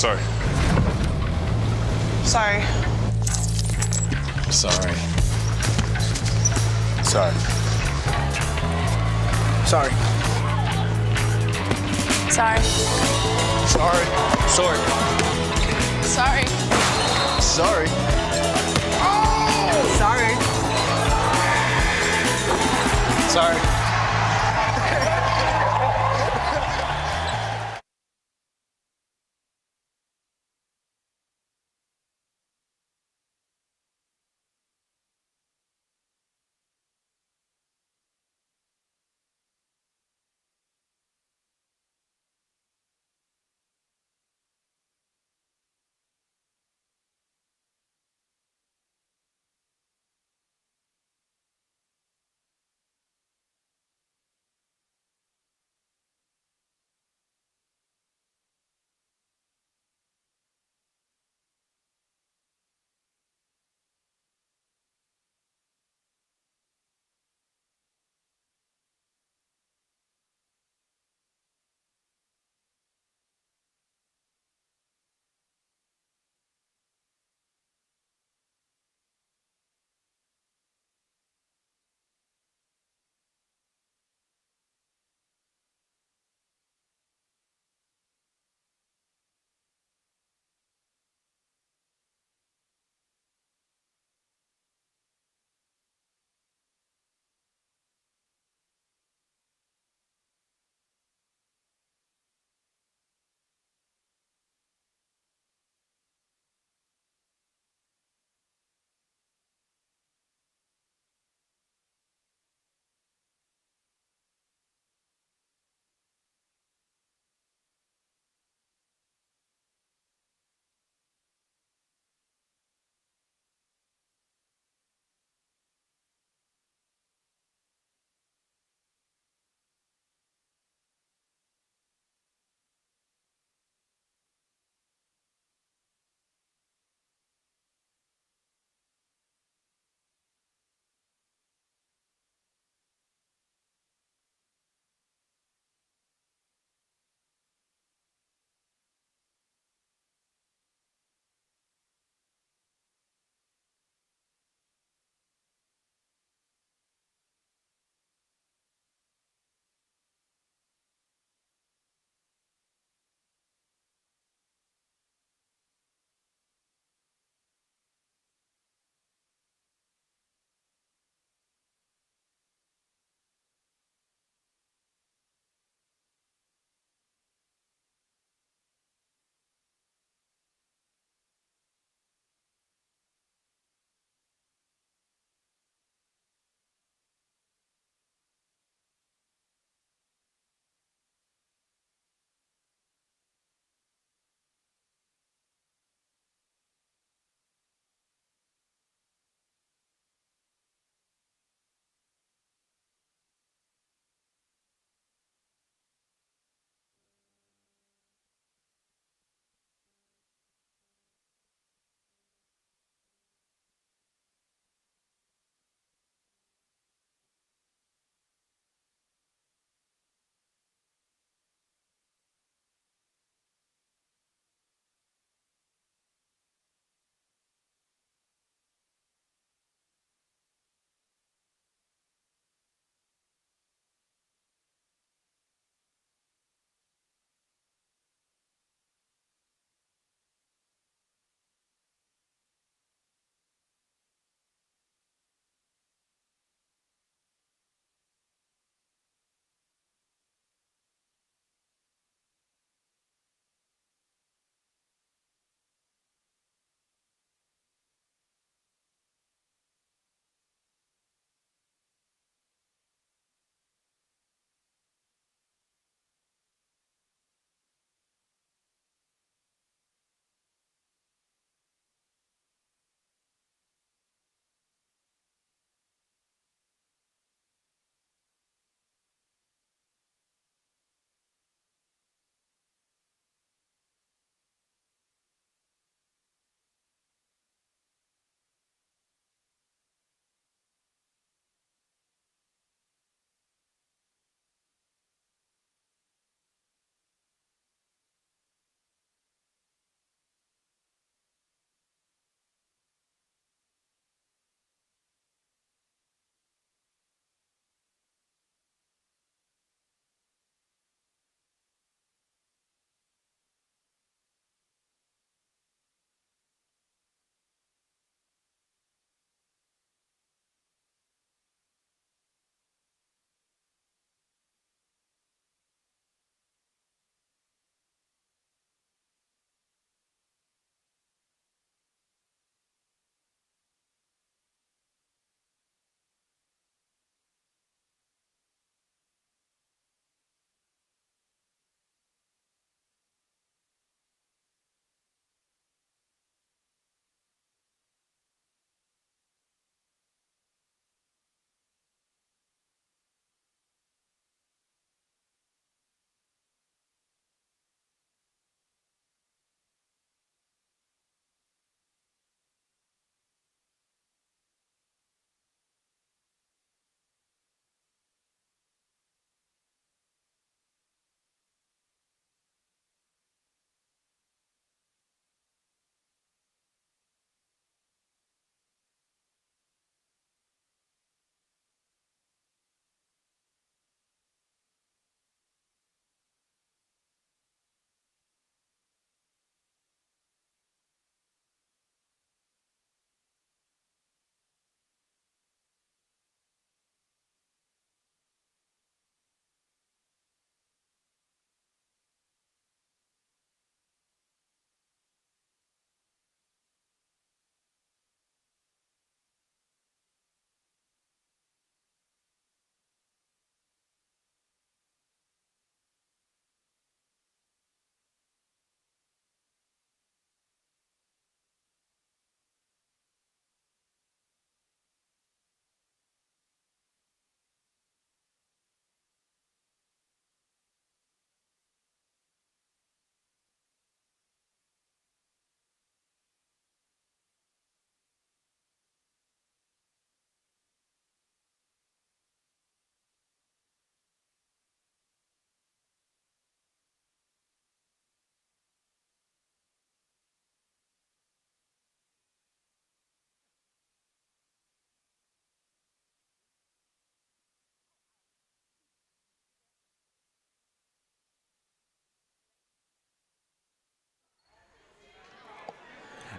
[SPEAKER 5] Sorry.
[SPEAKER 6] Sorry.
[SPEAKER 5] Sorry.
[SPEAKER 6] Sorry. Sorry.
[SPEAKER 7] Sorry.
[SPEAKER 5] Sorry. Sorry.
[SPEAKER 7] Sorry.
[SPEAKER 5] Sorry.
[SPEAKER 6] Sorry. Sorry.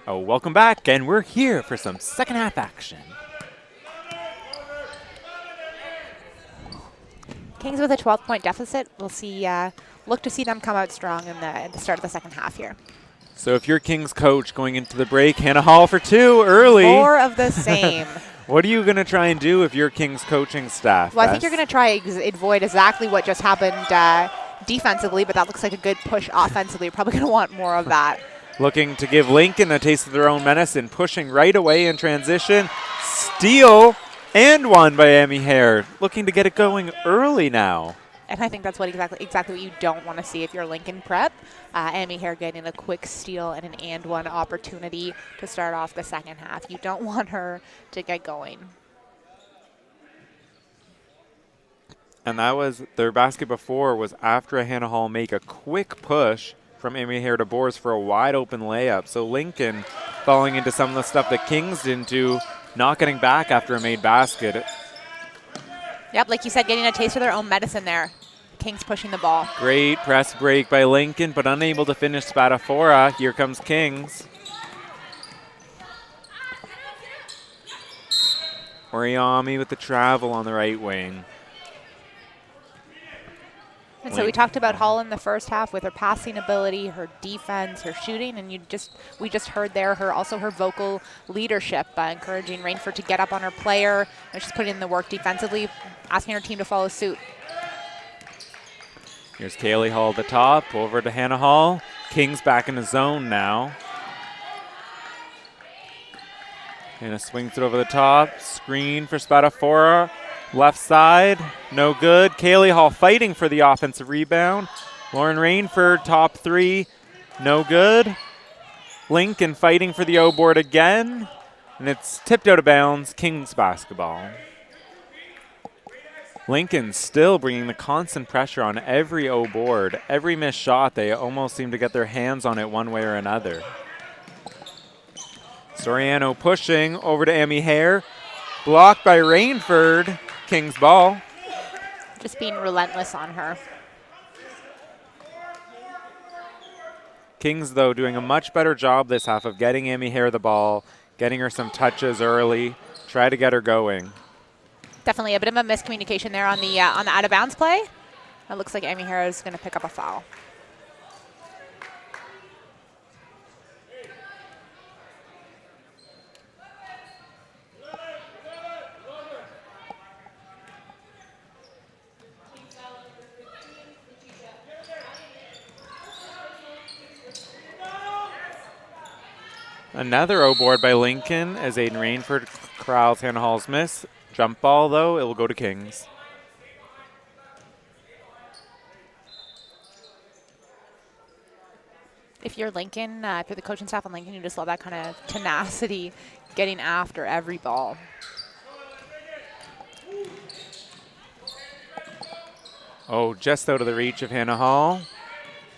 [SPEAKER 1] Oh, welcome back, and we're here for some second half action.
[SPEAKER 2] Kings with a 12-point deficit. We'll see. Look to see them come out strong in the start of the second half here.
[SPEAKER 1] So if you're Kings coach going into the break, Hannah Hall for 2 early.
[SPEAKER 2] More of the same.
[SPEAKER 1] What are you going to try and do if you're Kings coaching staff?
[SPEAKER 2] Well, I think you're going to try avoid exactly what just happened defensively, but that looks like a good push offensively. You're probably going to want more of that.
[SPEAKER 1] Looking to give Lincoln a taste of their own medicine, pushing right away in transition. Steal and one by Emmy Hare. Looking to get it going early now.
[SPEAKER 2] And I think that's what exactly what you don't want to see if you're Lincoln prep. Emmy Hare getting a quick steal and an and one opportunity to start off the second half. You don't want her to get going.
[SPEAKER 1] And that was their basket before was after a Hannah Hall make a quick push from Emmy Hare to Boers for a wide open layup. So Lincoln falling into some of the stuff that Kings didn't do, not getting back after a made basket.
[SPEAKER 2] Yep, like you said, getting a taste of their own medicine there. Kings pushing the ball.
[SPEAKER 1] Great press break by Lincoln, but unable to finish Strathallan. Here comes Kings. Oriami with the travel on the right wing.
[SPEAKER 2] And so we talked about Hall in the first half with her passing ability, her defense, her shooting, and we just heard there her vocal leadership, encouraging Rainford to get up on her player, and she's putting in the work defensively, asking her team to follow suit.
[SPEAKER 1] Here's Kaylee Hall at the top, over to Hannah Hall. Kings back in the zone now. Hannah swings it over the top, screen for Spadafora. Left side, no good. Kaylee Hall fighting for the offensive rebound. Lauren Rainford, top three, no good. Lincoln fighting for the O board again, and it's tipped out of bounds. Kings basketball. Lincoln still bringing the constant pressure on every O board. Every missed shot, they almost seem to get their hands on it one way or another. Soriano pushing over to Emmy Hare. Blocked by Rainford. Kings ball.
[SPEAKER 2] Just being relentless on her.
[SPEAKER 1] Kings, though, doing a much better job this half of getting Emmy Hare the ball, getting her some touches early, try to get her going.
[SPEAKER 2] Definitely a bit of a miscommunication there on the out-of-bounds play. It looks like Emmy Hare is going to pick up a foul.
[SPEAKER 1] Another O board by Lincoln as Aiden Rainford corrals Hannah Hall's miss. Jump ball, though, it will go to Kings.
[SPEAKER 2] If you're Lincoln, if you're the coaching staff on Lincoln, you just love that kind of tenacity, getting after every ball.
[SPEAKER 1] Oh, just out of the reach of Hannah Hall.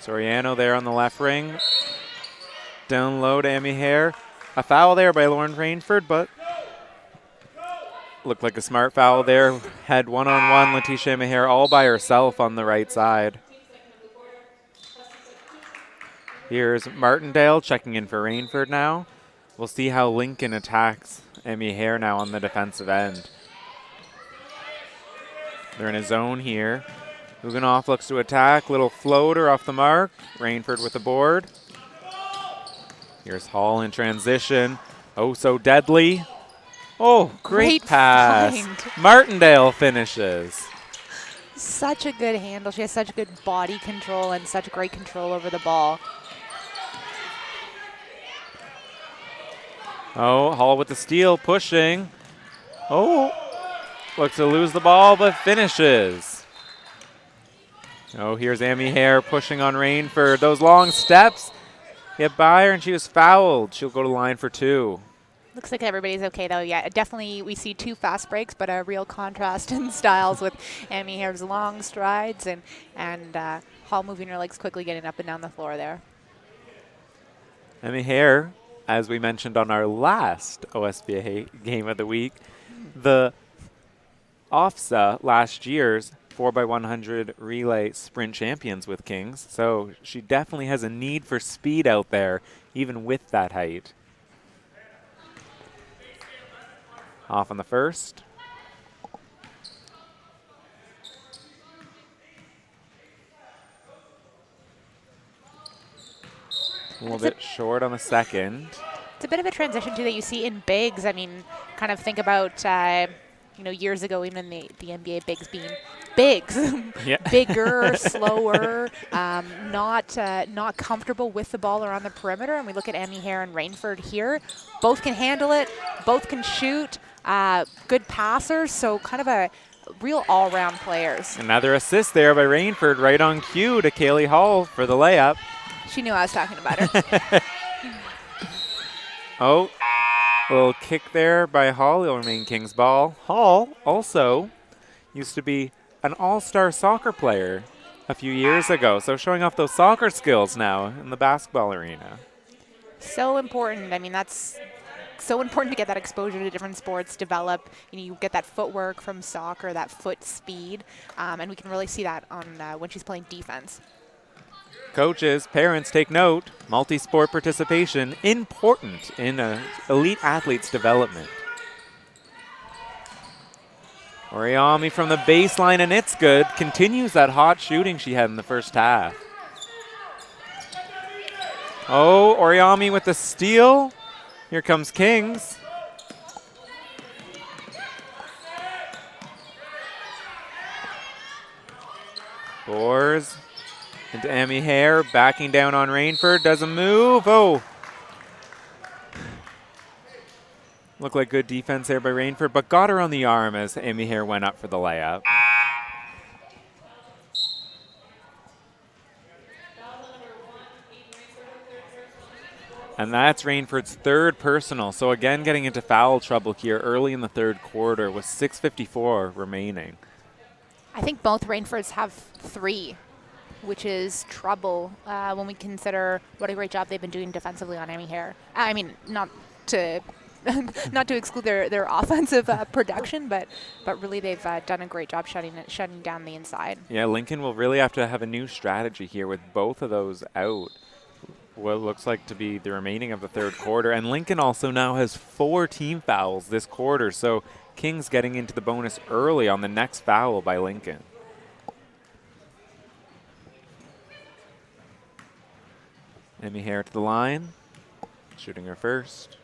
[SPEAKER 1] Soriano there on the left ring. Down low to Emmy Hare. A foul there by Lauren Rainford, but looked like a smart foul there. Had one-on-one Letitia Emmy Hare all by herself on the right side. Here's Martindale checking in for Rainford now. We'll see how Lincoln attacks Emmy Hare now on the defensive end. They're in a zone here. Hugenoff looks to attack. Little floater off the mark. Rainford with the board. Here's Hall in transition. Oh, so deadly. Oh, great pass.
[SPEAKER 2] Find.
[SPEAKER 1] Martindale finishes.
[SPEAKER 2] Such a good handle. She has such good body control and such great control over the ball.
[SPEAKER 1] Oh, Hall with the steal, pushing. Oh, looks to lose the ball, but finishes. Oh, here's Emmy Hare pushing on Rainford. Those long steps get by her, and she was fouled. She'll go to line for two.
[SPEAKER 2] Looks like everybody's okay, though. Yeah, definitely we see two fast breaks, but a real contrast in styles with Emmy Hare's long strides and Hall moving her legs quickly, getting up and down the floor there.
[SPEAKER 1] Emmy Hare, as we mentioned on our last OSBA game of the week, the OFSA last year's 4x100 relay sprint champions with Kings. So she definitely has a need for speed out there, even with that height. Off on the first. A little bit short on the second.
[SPEAKER 2] It's a bit of a transition, too, that you see in bigs. I mean, kind of think about, years ago, even in the NBA bigs being bigs.
[SPEAKER 1] Yeah.
[SPEAKER 2] Bigger, slower, not comfortable with the ball around the perimeter. And we look at Emmy Hare and Rainford here. Both can handle it. Both can shoot. Good passers. So kind of a real all-round players.
[SPEAKER 1] Another assist there by Rainford, right on cue to Kaylee Hall for the layup.
[SPEAKER 2] She knew I was talking about her.
[SPEAKER 1] Oh, a little kick there by Hall. It'll remain King's ball. Hall also used to be an all-star soccer player a few years ago, so showing off those soccer skills now in the basketball arena.
[SPEAKER 2] So important. I mean, that's so important to get that exposure to different sports, develop. You get that footwork from soccer, that foot speed, and we can really see that on when she's playing defense.
[SPEAKER 1] Coaches, parents, take note. Multi-sport participation, important in an elite athlete's development. Oriami from the baseline, and it's good. Continues that hot shooting she had in the first half. Oh, Oriami with the steal. Here comes Kings. Boers into Emmy Hare, backing down on Rainford. Doesn't move. Oh. Looked like good defense there by Rainford, but got her on the arm as Emmy Hare went up for the layup. And that's Rainford's third personal. So again, getting into foul trouble here early in the third quarter with 6:54 remaining.
[SPEAKER 2] I think both Rainfords have 3, which is trouble when we consider what a great job they've been doing defensively on Emmy Hare. I mean, not to exclude their offensive production, but really they've done a great job shutting down the inside.
[SPEAKER 1] Yeah, Lincoln will really have to have a new strategy here with both of those out. What looks like to be the remaining of the third quarter. And Lincoln also now has 4 team fouls this quarter, so Kings getting into the bonus early on the next foul by Lincoln. Emmy Hare to the line, shooting her first.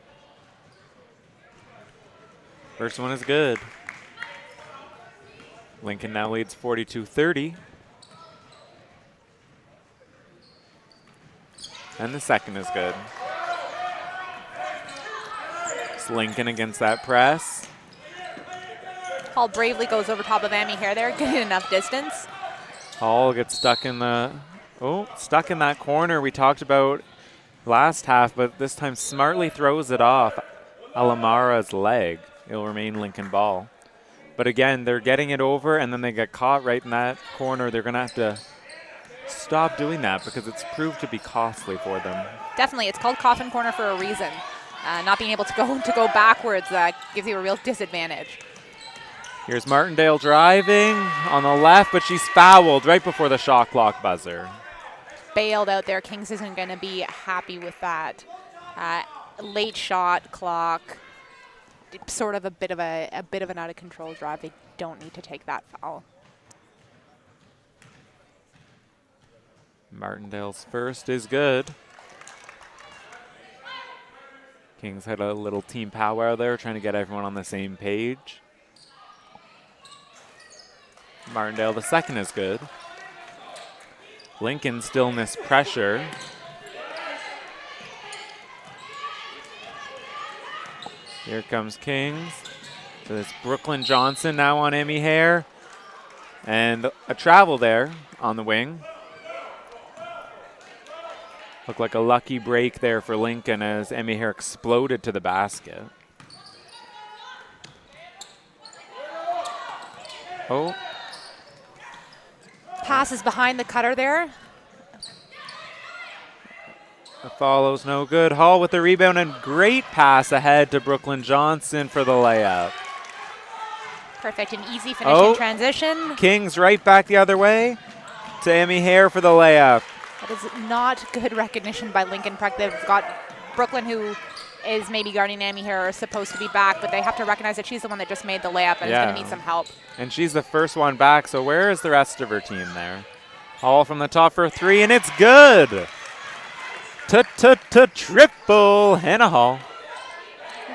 [SPEAKER 1] First one is good. Lincoln now leads 42-30. And the second is good. It's Lincoln against that press.
[SPEAKER 2] Hall bravely goes over top of Emmy Hare there, getting enough distance.
[SPEAKER 1] Hall gets stuck in that corner we talked about last half, but this time smartly throws it off Alamara's leg. It'll remain Lincoln ball. But again, they're getting it over, and then they get caught right in that corner. They're going to have to stop doing that because it's proved to be costly for them.
[SPEAKER 2] Definitely. It's called coffin corner for a reason. Not being able to go backwards gives you a real disadvantage.
[SPEAKER 1] Here's Martindale driving on the left, but she's fouled right before the shot clock buzzer.
[SPEAKER 2] Bailed out there. Kings isn't going to be happy with that. Late shot clock. Sort of a bit of an out of control drive. They don't need to take that foul.
[SPEAKER 1] Martindale's first is good. Kings had a little team powwow there, trying to get everyone on the same page. Martindale, the second is good. Lincoln still missed pressure. Here comes Kings. So it's Brooklyn Johnson now on Emmy Hare. And a travel there on the wing. Looked like a lucky break there for Lincoln as Emmy Hare exploded to the basket. Oh.
[SPEAKER 2] Passes behind the cutter there.
[SPEAKER 1] The follow's no good. Hall with the rebound and great pass ahead to Brooklyn Johnson for the layup.
[SPEAKER 2] Perfect and easy finish in transition.
[SPEAKER 1] Kings right back the other way to Emmy Hare for the layup.
[SPEAKER 2] That is not good recognition by Lincoln Park. They've got Brooklyn, who is maybe guarding Amy here, is supposed to be back, but they have to recognize that she's the one that just made the layup and is going to need some help.
[SPEAKER 1] And she's the first one back, so where is the rest of her team there? Hall from the top for 3, and it's good! Triple, Hannah Hall.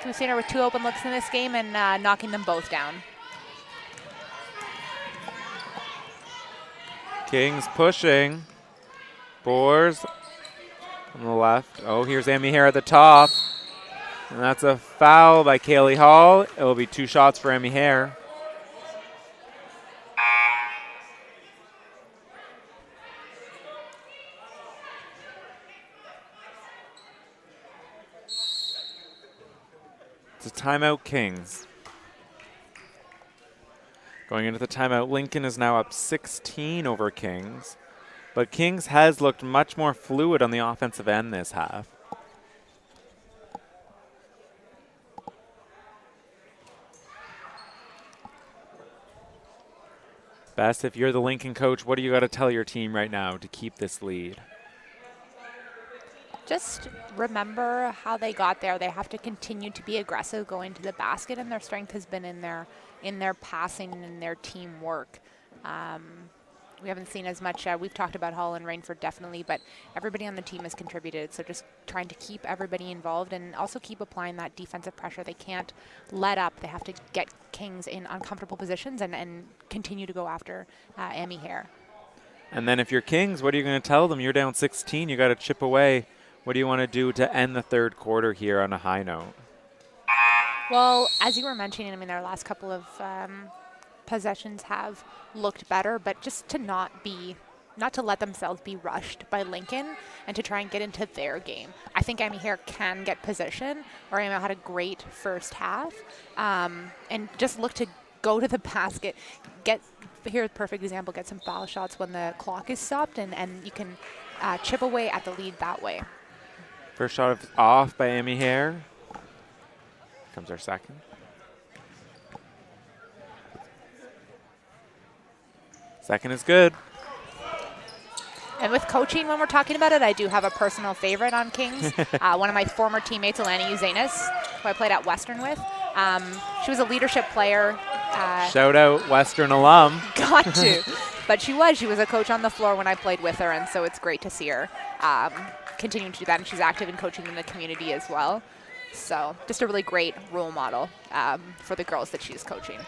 [SPEAKER 2] We've seen her with 2 open looks in this game and knocking them both down.
[SPEAKER 1] Kings pushing. Boers on the left. Oh, here's Amy Hare at the top. And that's a foul by Kaylee Hall. It will be 2 shots for Amy Hare. It's a timeout, Kings. Going into the timeout, Lincoln is now up 16 over Kings. But Kings has looked much more fluid on the offensive end this half. Bess, if you're the Lincoln coach, what do you got to tell your team right now to keep this lead?
[SPEAKER 2] Just remember how they got there. They have to continue to be aggressive going to the basket, and their strength has been in their passing and in their teamwork. We haven't seen as much. We've talked about Hall and Rainford definitely, but everybody on the team has contributed. So just trying to keep everybody involved and also keep applying that defensive pressure. They can't let up. They have to get Kings in uncomfortable positions and continue to go after Amy Hare.
[SPEAKER 1] And then if you're Kings, what are you going to tell them? You're down 16. You got to chip away. What do you want to do to end the third quarter here on a high note?
[SPEAKER 2] Well, as you were mentioning, I mean, their last couple of possessions have looked better, but just to not to let themselves be rushed by Lincoln and to try and get into their game. I think Amy Hare can get position. Amy had a great first half, and just look to go to the basket. Here's a perfect example, get some foul shots when the clock is stopped, and you can chip away at the lead that way.
[SPEAKER 1] First shot off by Amy Hare. Comes our second. Second is good.
[SPEAKER 2] And with coaching, when we're talking about it, I do have a personal favorite on Kings. One of my former teammates, Eleni Uzenis, who I played at Western with. She was a leadership player.
[SPEAKER 1] Shout out Western alum.
[SPEAKER 2] Got to. But she was a coach on the floor when I played with her, and so it's great to see her continuing to do that. And she's active in coaching in the community as well. So just a really great role model for the girls that she's coaching.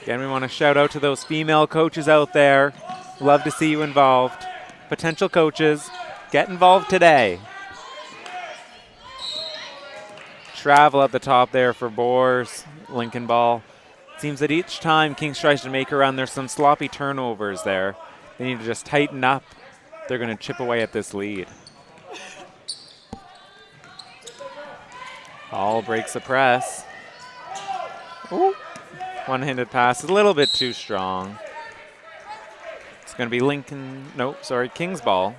[SPEAKER 1] Again, we want to shout out to those female coaches out there. Love to see you involved. Potential coaches, get involved today. Travel at the top there for Boers. Lincoln ball. Seems that each time Kings tries to make a run, there's some sloppy turnovers there. They need to just tighten up. They're going to chip away at this lead. Hall breaks the press. Ooh. One-handed pass is a little bit too strong. It's going to be Kings ball.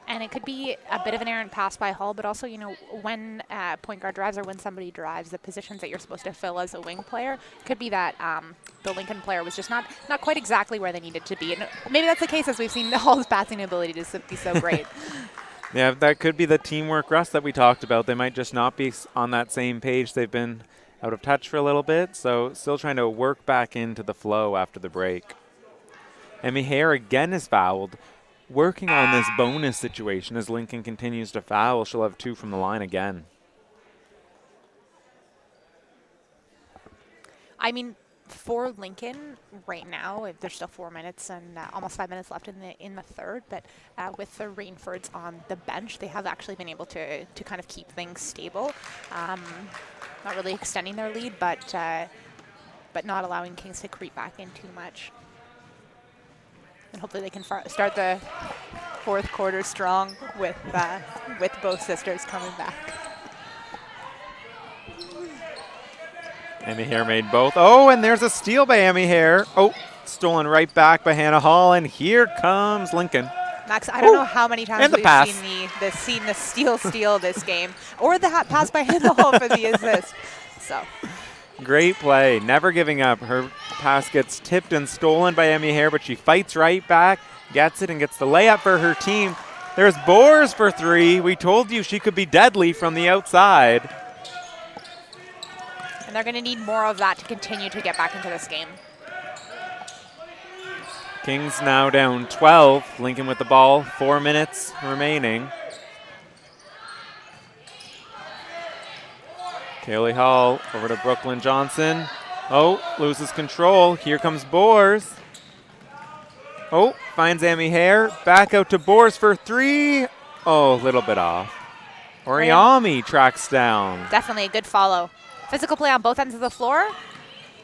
[SPEAKER 2] And it could be a bit of an errant pass by Hall, but also, when point guard drives or when somebody drives, the positions that you're supposed to fill as a wing player, could be that the Lincoln player was just not quite exactly where they needed to be. And maybe that's the case, as we've seen Hall's passing ability to be so great.
[SPEAKER 1] Yeah, that could be the teamwork rust that we talked about. They might just not be on that same page. They've been out of touch for a little bit, so still trying to work back into the flow after the break. Amy Hare again is fouled. Working on this bonus situation as Lincoln continues to foul. She'll have 2 from the line again.
[SPEAKER 2] I mean, for Lincoln right now, there's still 4 minutes and almost 5 minutes left in the third, but with the Rainfords on the bench, they have actually been able to kind of keep things stable. Not really extending their lead, but not allowing Kings to creep back in too much. And hopefully they can start the fourth quarter strong with both sisters coming back.
[SPEAKER 1] Amy Hare made both. Oh, and there's a steal by Amy Hare. Oh, stolen right back by Hannah Hall, and here comes Lincoln.
[SPEAKER 2] Max, I don't know how many times we've
[SPEAKER 1] pass.
[SPEAKER 2] seen the steal this game, or the pass by Hannah Hall for the assist. So.
[SPEAKER 1] Great play, never giving up. Her pass gets tipped and stolen by Amy Hare, but she fights right back, gets it, and gets the layup for her team. There's Boers for 3. We told you she could be deadly from the outside.
[SPEAKER 2] And they're going to need more of that to continue to get back into this game.
[SPEAKER 1] Kings now down 12. Lincoln with the ball. 4 minutes remaining. Kaylee Hall over to Brooklyn Johnson. Oh, loses control. Here comes Boers. Oh, finds Amy Hare. Back out to Boers for 3. Oh, a little bit off. Oriami tracks down.
[SPEAKER 2] Definitely a good follow. Physical play on both ends of the floor.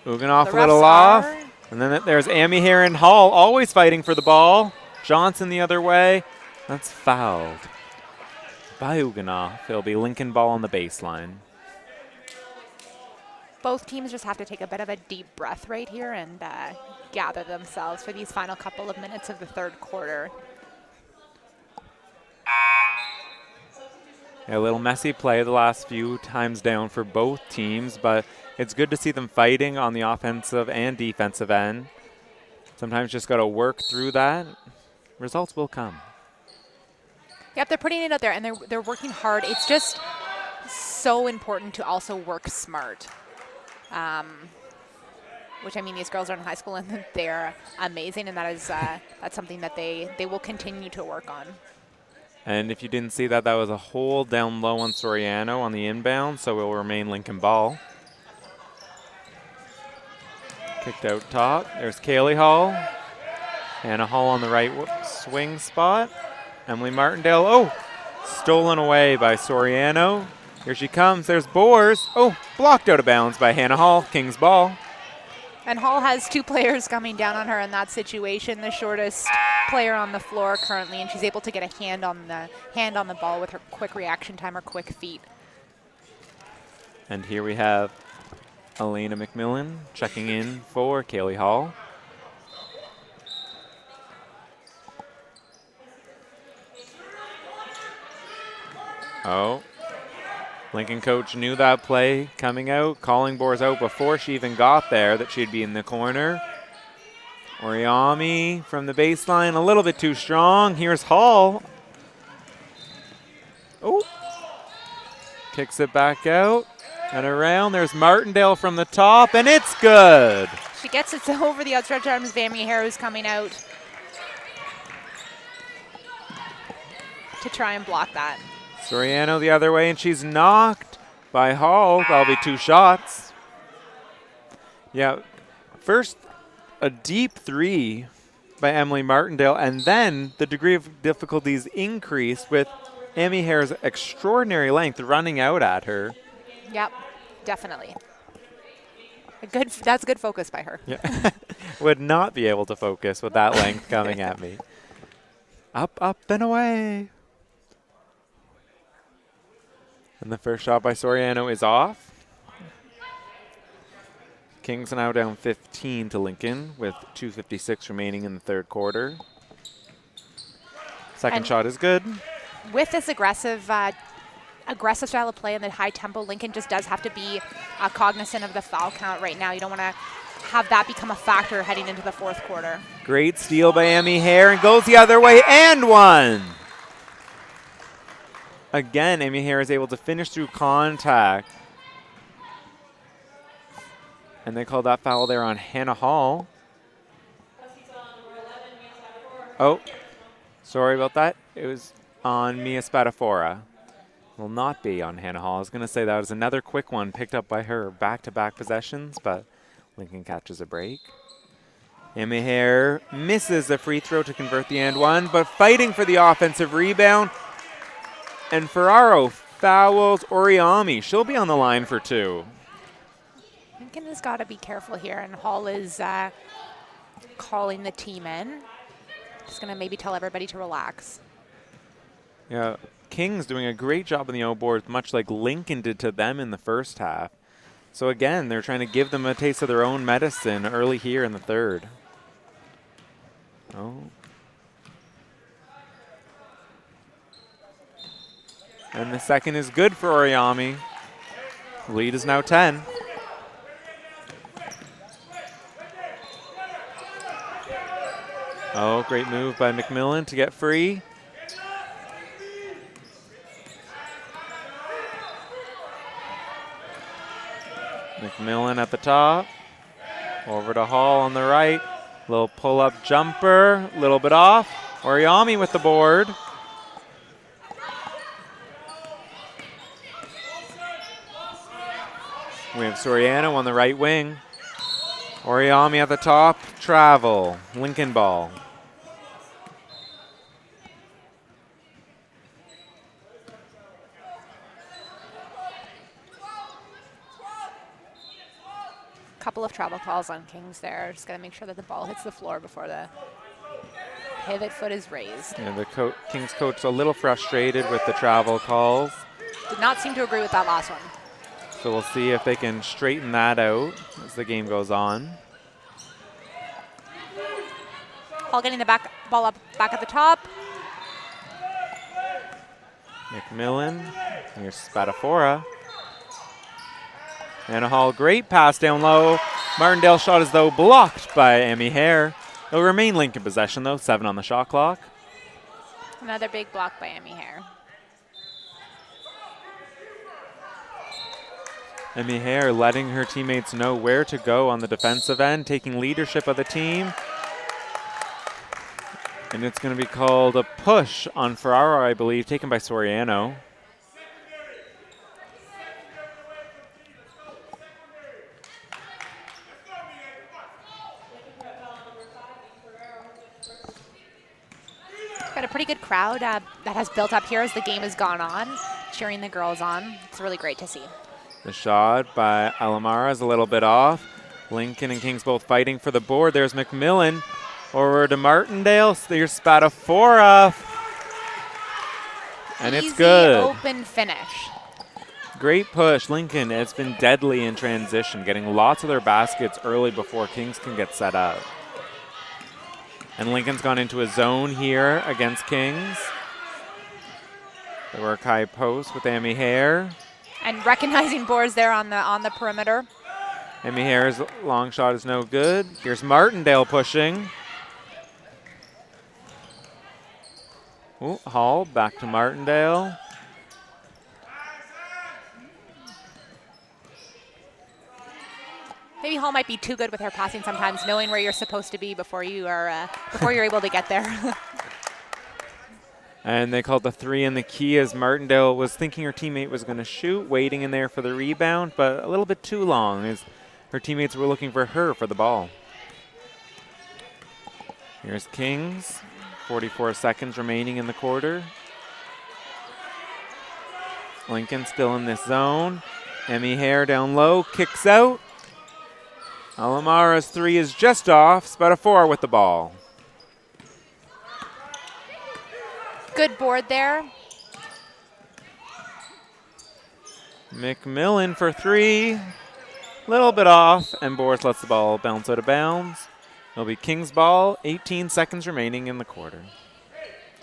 [SPEAKER 1] Uganoff a little off. And then there's Amy Hare and Hall always fighting for the ball. Johnson the other way. That's fouled by Uganoff. It'll be Lincoln ball on the baseline.
[SPEAKER 2] Both teams just have to take a bit of a deep breath right here and gather themselves for these final couple of minutes of the third quarter.
[SPEAKER 1] A little messy play the last few times down for both teams, but it's good to see them fighting on the offensive and defensive end. Sometimes just got to work through that. Results will come.
[SPEAKER 2] Yep, they're putting it out there, and they're working hard. It's just so important to also work smart. Which, I mean, these girls are in high school and they're amazing, and that is that's something that they will continue to work on.
[SPEAKER 1] And if you didn't see that, that was a hold down low on Soriano on the inbound, so it will remain Lincoln ball. Kicked out top. There's Kaylee Hall. Hannah Hall on the right swing spot. Emily Martindale. Oh, stolen away by Soriano. Here she comes. There's Boers. Oh, blocked out of bounds by Hannah Hall. King's ball.
[SPEAKER 2] And Hall has 2 players coming down on her in that situation, the shortest player on the floor currently, and she's able to get a hand on the ball with her quick reaction time or quick feet.
[SPEAKER 1] And here we have Elena McMillan checking in for Kaylee Hall. Oh, Lincoln coach knew that play coming out, calling Boers out before she even got there that she'd be in the corner. Oriami from the baseline, a little bit too strong. Here's Hall. Oh, kicks it back out and around. There's Martindale from the top, and it's good.
[SPEAKER 2] She gets it over the outstretched arms of Amy Hare, who's coming out to try and block that.
[SPEAKER 1] Soriano the other way, and she's knocked by Hall. That'll be 2 shots. Yeah, first a deep 3 by Emily Martindale, and then the degree of difficulties increased with Amy Hare's extraordinary length running out at her.
[SPEAKER 2] Yep, definitely. That's good focus by her.
[SPEAKER 1] Yeah. Would not be able to focus with that length coming at me. Up, up, and away. And the first shot by Soriano is off. Kings now down 15 to Lincoln with 2:56 remaining in the third quarter. Second shot is good.
[SPEAKER 2] With this aggressive style of play and the high tempo, Lincoln just does have to be cognizant of the foul count right now. You don't want to have that become a factor heading into the fourth quarter.
[SPEAKER 1] Great steal by Amy Hare, and goes the other way, and one. Again, Amy Hare is able to finish through contact. And they called that foul there on Hannah Hall. Oh, sorry about that. It was on Mia Spadafora. Will not be on Hannah Hall. I was going to say that was another quick one picked up by her. Back-to-back possessions, but Lincoln catches a break. Amy Hare misses the free throw to convert the and one, but fighting for the offensive rebound. And Ferraro fouls Oriami. She'll be on the line for 2.
[SPEAKER 2] Lincoln has got to be careful here, and Hall is calling the team in. Just going to maybe tell everybody to relax.
[SPEAKER 1] Yeah, Kings doing a great job on the O-board, much like Lincoln did to them in the first half. So again, they're trying to give them a taste of their own medicine early here in the third. Oh. And the second is good for Oriami. Lead is now 10. Oh, great move by McMillan to get free. McMillan at the top. Over to Hall on the right. Little pull-up jumper, a little bit off. Oriami with the board. We have Soriano on the right wing. Oriami at the top, travel, Lincoln ball.
[SPEAKER 2] Couple of travel calls on Kings there. Just got to make sure that the ball hits the floor before the pivot foot is raised.
[SPEAKER 1] Yeah, the Kings coach a little frustrated with the travel calls.
[SPEAKER 2] Did not seem to agree with that last one.
[SPEAKER 1] So we'll see if they can straighten that out as the game goes on.
[SPEAKER 2] Hall getting the ball up back at the top.
[SPEAKER 1] McMillan, here's Spatafora. And a Hall, great pass down low. Martindale shot as though blocked by Emmy Hare. It'll remain Lincoln possession though, 7 on the shot clock.
[SPEAKER 2] Another big block by Emmy Hare.
[SPEAKER 1] Emmy Hare letting her teammates know where to go on the defensive end, taking leadership of the team. And it's going to be called a push on Ferraro, I believe, taken by Soriano.
[SPEAKER 2] Got a pretty good crowd that has built up here as the game has gone on, cheering the girls on. It's really great to see.
[SPEAKER 1] The shot by Alamara is a little bit off. Lincoln and Kings both fighting for the board. There's McMillan over to Martindale. There's Spatafora. And
[SPEAKER 2] Easy,
[SPEAKER 1] it's good.
[SPEAKER 2] Open finish.
[SPEAKER 1] Great push. Lincoln has been deadly in transition, getting lots of their baskets early before Kings can get set up. And Lincoln's gone into a zone here against Kings. They work high post with Emmy Hare.
[SPEAKER 2] And recognizing boards there on the perimeter.
[SPEAKER 1] Emmy Hare's long shot is no good. Here's Martindale pushing. Ooh, Hall back to Martindale.
[SPEAKER 2] Maybe Hall might be too good with her passing sometimes, knowing where you're supposed to be before you're able to get there.
[SPEAKER 1] And they called the 3 in the key as Martindale was thinking her teammate was going to shoot, waiting in there for the rebound, but a little bit too long as her teammates were looking for her for the ball. Here's Kings, 44 seconds remaining in the quarter. Lincoln still in this zone. Emmy Hare down low, kicks out. Alamara's 3 is just off. Spatafora with the ball.
[SPEAKER 2] Good board there.
[SPEAKER 1] McMillan for 3. Little bit off, and Boris lets the ball bounce out of bounds. It'll be Kings ball, 18 seconds remaining in the quarter.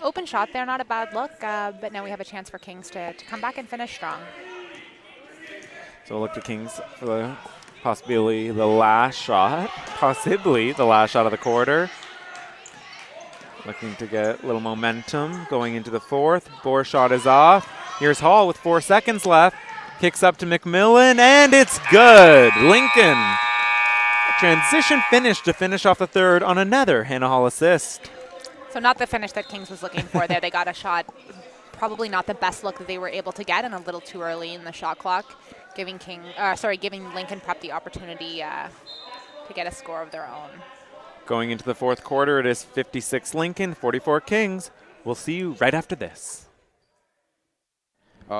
[SPEAKER 2] Open shot there, not a bad look, but now we have a chance for Kings to come back and finish strong.
[SPEAKER 1] So we'll look to Kings for the possibly the last shot of the quarter. Looking to get a little momentum going into the 4th. Boar's shot is off. Here's Hall with 4 seconds left. Kicks up to McMillan, and it's good. Lincoln. Transition finish to finish off the 3rd on another Hannah Hall assist.
[SPEAKER 2] So not the finish that Kings was looking for there. They got a shot, probably not the best look that they were able to get, and a little too early in the shot clock, giving Lincoln Prep the opportunity to get a score of their own.
[SPEAKER 1] Going into the 4th quarter, it is 56 Lincoln, 44 Kings. We'll see you right after this.
[SPEAKER 8] And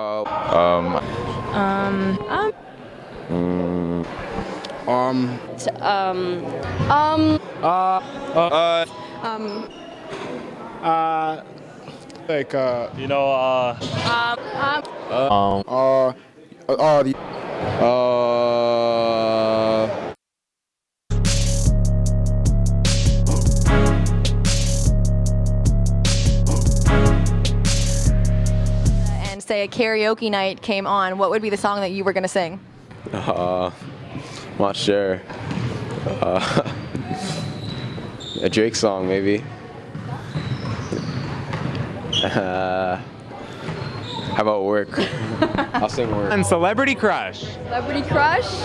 [SPEAKER 8] say a karaoke night came on, what would be the song that you were going to sing?
[SPEAKER 9] Not sure. A Drake song, maybe. How about work? I'll say more.
[SPEAKER 1] And celebrity crush.
[SPEAKER 7] Celebrity crush?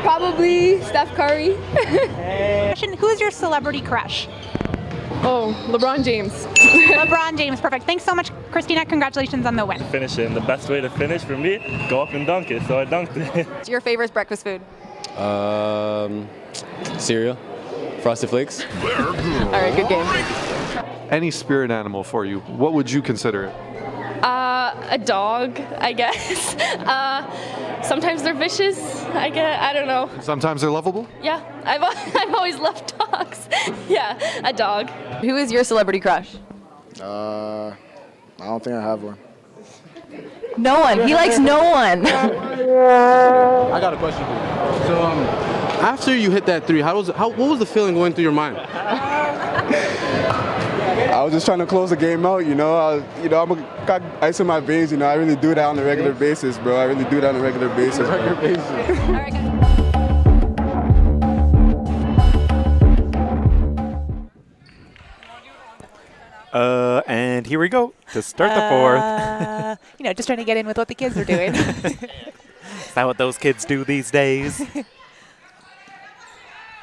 [SPEAKER 7] Probably Steph Curry.
[SPEAKER 2] Who is your celebrity crush?
[SPEAKER 7] Oh, LeBron James.
[SPEAKER 2] LeBron James, perfect. Thanks so much, Christina. Congratulations on the win.
[SPEAKER 10] Finish it, and the best way to finish for me, go up and dunk it. So I dunked it.
[SPEAKER 8] What's your favorite breakfast food?
[SPEAKER 9] Cereal. Frosted Flakes.
[SPEAKER 8] All right, good game.
[SPEAKER 4] Any spirit animal for you, what would you consider it?
[SPEAKER 7] A dog, I guess. Sometimes they're vicious. I don't know.
[SPEAKER 4] Sometimes they're lovable?
[SPEAKER 7] Yeah, I've always loved dogs. Yeah, a dog.
[SPEAKER 8] Who is your celebrity crush?
[SPEAKER 5] I don't think I have one.
[SPEAKER 8] No one. He likes no one.
[SPEAKER 6] I got a question for you. So, after you hit that three, what was the feeling going through your mind?
[SPEAKER 5] I was just trying to close the game out, you know. Got ice in my veins, you know. I really do that on a regular basis, bro. I really do that on a regular basis.
[SPEAKER 8] All right, guys.
[SPEAKER 1] And here we go to start the fourth.
[SPEAKER 2] Just trying to get in with what the kids are doing.
[SPEAKER 1] Is that what those kids do these days?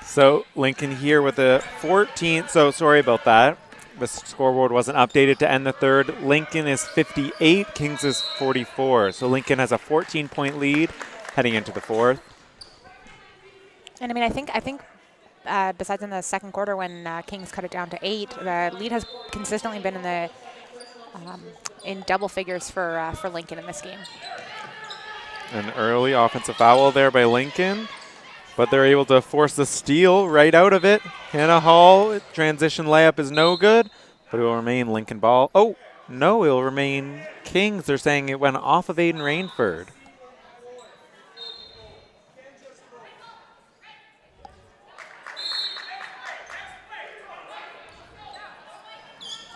[SPEAKER 1] So Lincoln here with the 14th. So sorry about that. The scoreboard wasn't updated to end the third. Lincoln is 58, Kings is 44. So Lincoln has a 14-point lead heading into the fourth.
[SPEAKER 2] And I think besides in the second quarter when Kings cut it down to 8, the lead has consistently been in double figures for Lincoln in this game.
[SPEAKER 1] An early offensive foul there by Lincoln, but they're able to force the steal right out of it. Hannah Hall, transition layup is no good, but it will remain Lincoln ball. Oh, no, it will remain Kings. They're saying it went off of Aiden Rainford.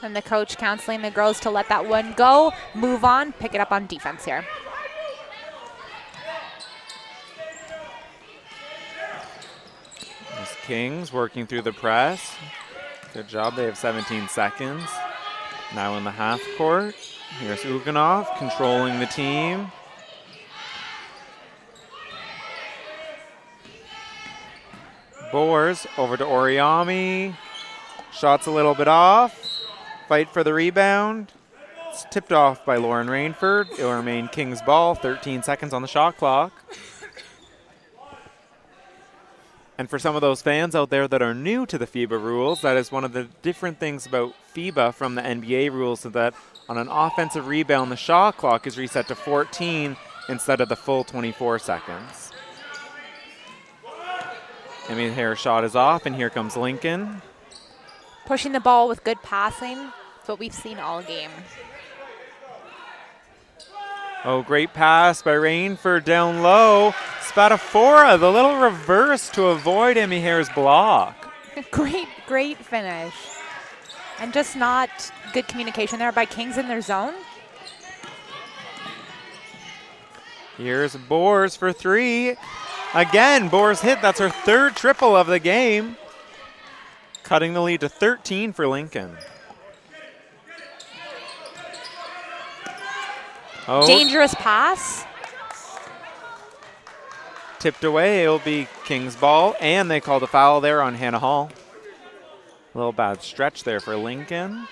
[SPEAKER 2] And the coach counseling the girls to let that one go, move on, pick it up on defense here.
[SPEAKER 1] This Kings working through the press. Good job. They have 17 seconds. Now in the half court. Here's Uganov controlling the team. Boers over to Oriami. Shots a little bit off. Fight for the rebound. It's tipped off by Lauren Rainford. It will remain Kings ball. 13 seconds on the shot clock. And for some of those fans out there that are new to the FIBA rules, that is one of the different things about FIBA from the NBA rules, so that on an offensive rebound, the shot clock is reset to 14 instead of the full 24 seconds. Emmy Harris' shot is off, and here comes Lincoln.
[SPEAKER 2] Pushing the ball with good passing. That's what we've seen all game.
[SPEAKER 1] Oh, great pass by Rainford down low. Spatafora, the little reverse to avoid Emmy Hare's block.
[SPEAKER 2] Great finish. And just not good communication there by Kings in their zone.
[SPEAKER 1] Here's Boers for three. Again, Boers hit. That's her third triple of the game. Cutting the lead to 13 for Lincoln. Oh.
[SPEAKER 2] Dangerous pass.
[SPEAKER 1] Tipped away. It'll be Kings ball. And they called a foul there on Hannah Hall. A little bad stretch there for Lincoln.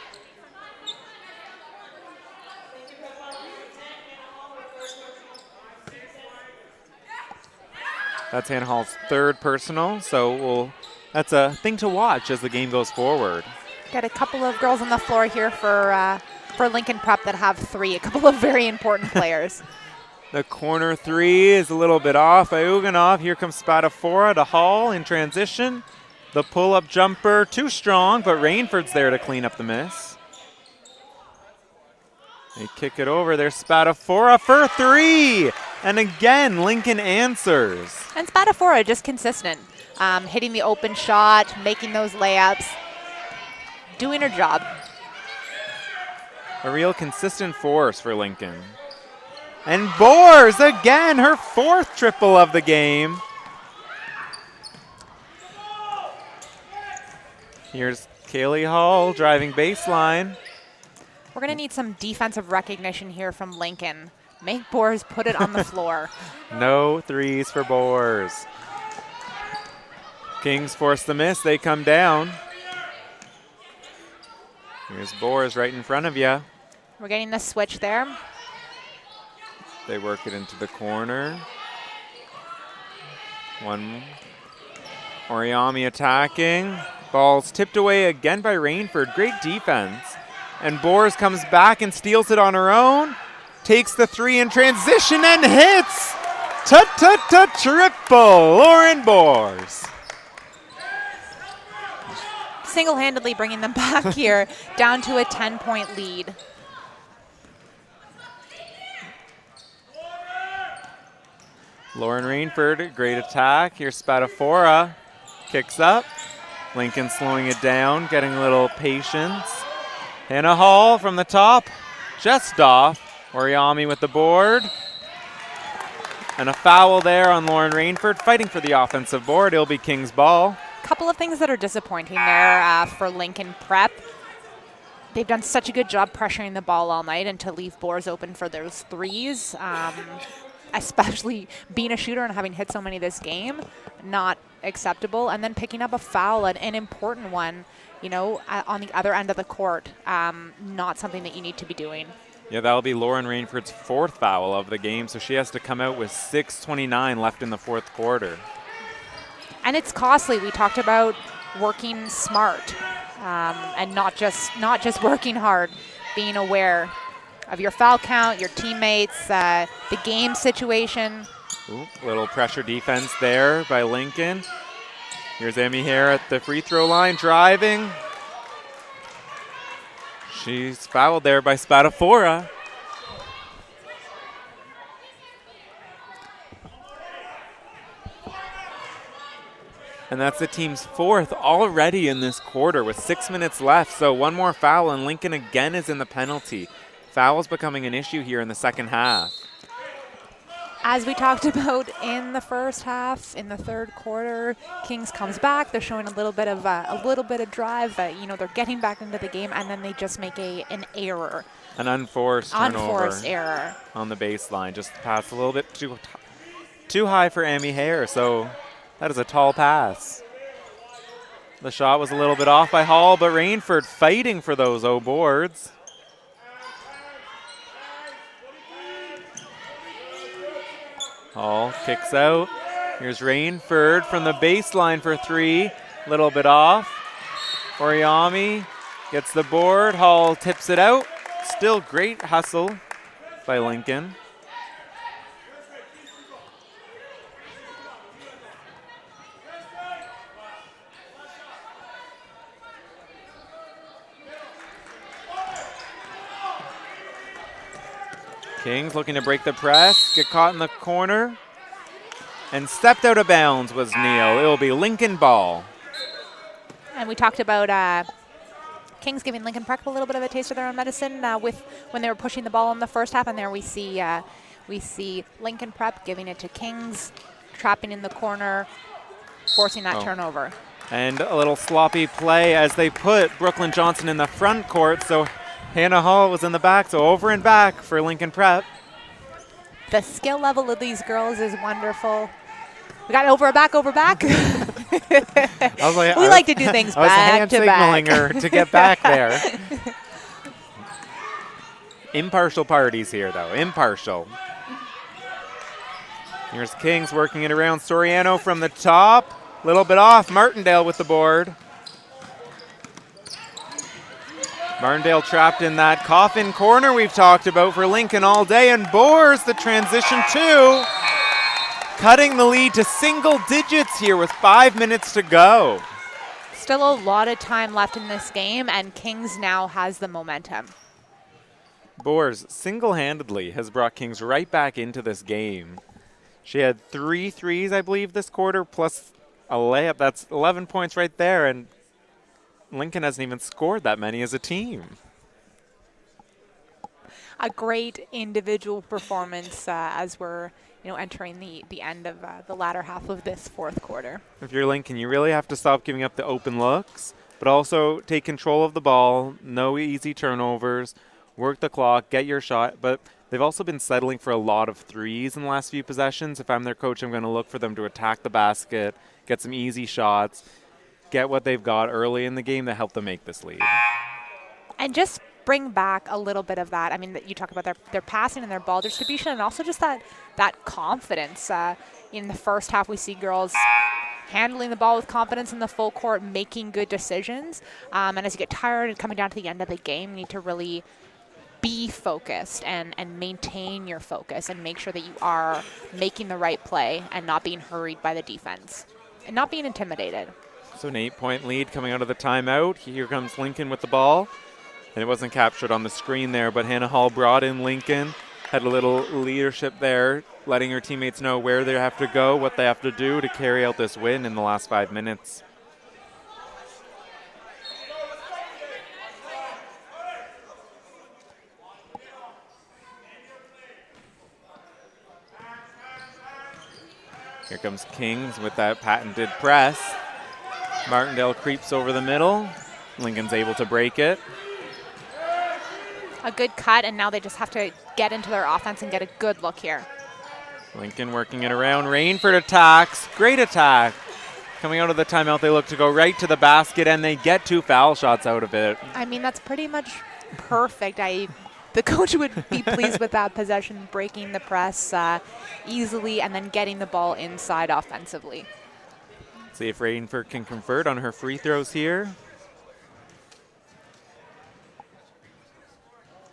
[SPEAKER 1] That's Hannah Hall's third personal, so that's a thing to watch as the game goes forward.
[SPEAKER 2] Got a couple of girls on the floor here for Lincoln Prep that have three, a couple of very important players.
[SPEAKER 1] The corner three is a little bit off by Uganov. Here comes Spatafora to Hall in transition. The pull-up jumper too strong, but Rainford's there to clean up the miss. They kick it over. There's Spatafora for three. And again, Lincoln answers.
[SPEAKER 2] And Spatafora just consistent. Hitting the open shot, making those layups, doing her job.
[SPEAKER 1] A real consistent force for Lincoln. And Boers again, her fourth triple of the game. Here's Kaylee Hall driving baseline.
[SPEAKER 2] We're going to need some defensive recognition here from Lincoln. Make Boers put it on the floor.
[SPEAKER 1] No threes for Boers. Kings force the miss. They come down. Here's Boers right in front of you.
[SPEAKER 2] We're getting the switch there.
[SPEAKER 1] They work it into the corner. One. Oriami attacking. Ball's tipped away again by Rainford. Great defense. And Boers comes back and steals it on her own. Takes the three in transition and hits. Triple. Lauren Boers.
[SPEAKER 2] Single-handedly bringing them back here down to a 10-point lead.
[SPEAKER 1] Lauren Rainford, great attack. Here's Spatafora. Kicks up. Lincoln slowing it down, getting a little patience. Hannah Hall from the top. Just off. Oriami with the board. And a foul there on Lauren Rainford, fighting for the offensive board. It'll be King's ball.
[SPEAKER 2] Couple of things that are disappointing there for Lincoln Prep. They've done such a good job pressuring the ball all night, and to leave Boers open for those threes, especially being a shooter and having hit so many this game, not acceptable. And then picking up a foul, an important one, you know, on the other end of the court, not something that you need to be doing.
[SPEAKER 1] Yeah, that'll be Lauren Rainford's 4th foul of the game, so she has to come out with 6:29 left in the 4th quarter.
[SPEAKER 2] And it's costly. We talked about working smart and not just working hard, being aware of your foul count, your teammates, the game situation.
[SPEAKER 1] Ooh, little pressure defense there by Lincoln. Here's Amy Hare at the free throw line, driving. She's fouled there by Spatafora. And that's the team's 4th already in this quarter with 6 minutes left. So one more foul and Lincoln again is in the penalty. Fouls becoming an issue here in the second half.
[SPEAKER 2] As we talked about in the first half, in the third quarter, Kings comes back. They're showing a little bit of drive. You know, they're getting back into the game, and then they just make an error.
[SPEAKER 1] An unforced turnover.
[SPEAKER 2] Unforced error.
[SPEAKER 1] On the baseline. Just pass a little bit too high for Amy Hare, so that is a tall pass. The shot was a little bit off by Hall, but Rainford fighting for those O boards. Hall kicks out. Here's Rainford from the baseline for 3. Little bit off. Oriami gets the board. Hall tips it out. Still great hustle by Lincoln. Kings looking to break the press, get caught in the corner, and stepped out of bounds was Neal. It will be Lincoln ball.
[SPEAKER 2] And we talked about Kings giving Lincoln Prep a little bit of a taste of their own medicine with when they were pushing the ball in the first half, and there we see Lincoln Prep giving it to Kings, trapping in the corner, forcing that turnover.
[SPEAKER 1] And a little sloppy play as they put Brooklyn Johnson in the front court, so Hannah Hall was in the back, so over and back for Lincoln Prep.
[SPEAKER 2] The skill level of these girls is wonderful. We got over back.
[SPEAKER 1] I was like,
[SPEAKER 2] we like to do things back to back.
[SPEAKER 1] I was hand signaling her to get back there. Impartial parties here, though. Impartial. Here's Kings working it around. Soriano from the top. Little bit off. Martindale with the board. Martindale trapped in that coffin corner we've talked about for Lincoln all day, and Boers the transition 2, cutting the lead to single digits here with 5 minutes to go.
[SPEAKER 2] Still a lot of time left in this game, and Kings now has the momentum.
[SPEAKER 1] Boers single-handedly has brought Kings right back into this game. She had 3 threes, I believe, this quarter, plus a layup. That's 11 points right there, and Lincoln hasn't even scored that many as a team.
[SPEAKER 2] A great individual performance as we're entering the end of the latter half of this fourth quarter.
[SPEAKER 1] If you're Lincoln, you really have to stop giving up the open looks, but also take control of the ball, no easy turnovers, work the clock, get your shot, but They've also been settling for a lot of threes in the last few possessions. If I'm their coach, I'm going to look for them to attack the basket, get some easy shots, get what they've got early in the game that help them make this lead.
[SPEAKER 2] And just bring back a little bit of that. I mean, you talk about their passing and their ball distribution, and also just that confidence. In the first half, we see girls handling the ball with confidence in the full court, making good decisions. And as you get tired and coming down to the end of the game, you need to really be focused and maintain your focus and make sure that you are making the right play and not being hurried by the defense and not being intimidated.
[SPEAKER 1] So an 8-point lead coming out of the timeout. Here comes Lincoln with the ball. And it wasn't captured on the screen there, but Hannah Hall brought in Lincoln, had a little leadership there, letting her teammates know where they have to go, what they have to do to carry out this win in the last 5 minutes. Here comes Kings with that patented press. Martindale creeps over the middle. Lincoln's able to break it.
[SPEAKER 2] A good cut, and now they just have to get into their offense and get a good look here.
[SPEAKER 1] Lincoln working it around. Rainford attacks. Great attack. Coming out of the timeout, they look to go right to the basket, and they get 2 foul shots out of it.
[SPEAKER 2] I mean, that's pretty much perfect. The coach would be pleased with that possession, breaking the press easily and then getting the ball inside offensively.
[SPEAKER 1] See if Rainford can convert on her free throws here.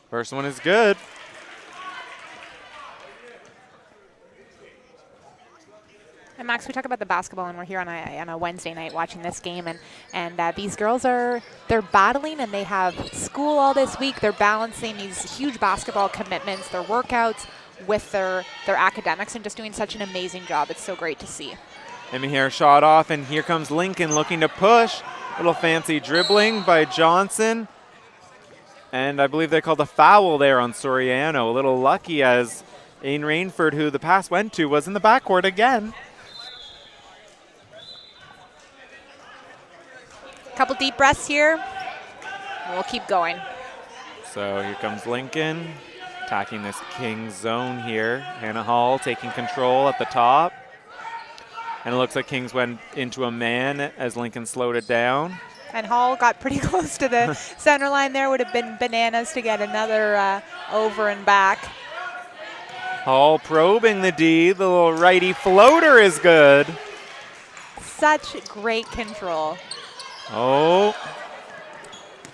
[SPEAKER 1] First one is good.
[SPEAKER 2] And Max, we talk about the basketball, and we're here on a Wednesday night watching this game, and these girls they're battling, and they have school all this week. They're balancing these huge basketball commitments, their workouts, with their academics, and just doing such an amazing job. It's so great to see.
[SPEAKER 1] Emmy Hare shot off, and here comes Lincoln looking to push. Little fancy dribbling by Johnson. And I believe they called a foul there on Soriano. A little lucky as Ain Rainford, who the pass went to, was in the backcourt again.
[SPEAKER 2] Couple deep breaths here. We'll keep going.
[SPEAKER 1] So here comes Lincoln attacking this Kings zone here. Hannah Hall taking control at the top. And it looks like Kings went into a man as Lincoln slowed it down.
[SPEAKER 2] And Hall got pretty close to the center line there. Would have been bananas to get another over and back.
[SPEAKER 1] Hall probing the D. The little righty floater is good.
[SPEAKER 2] Such great control.
[SPEAKER 1] Oh.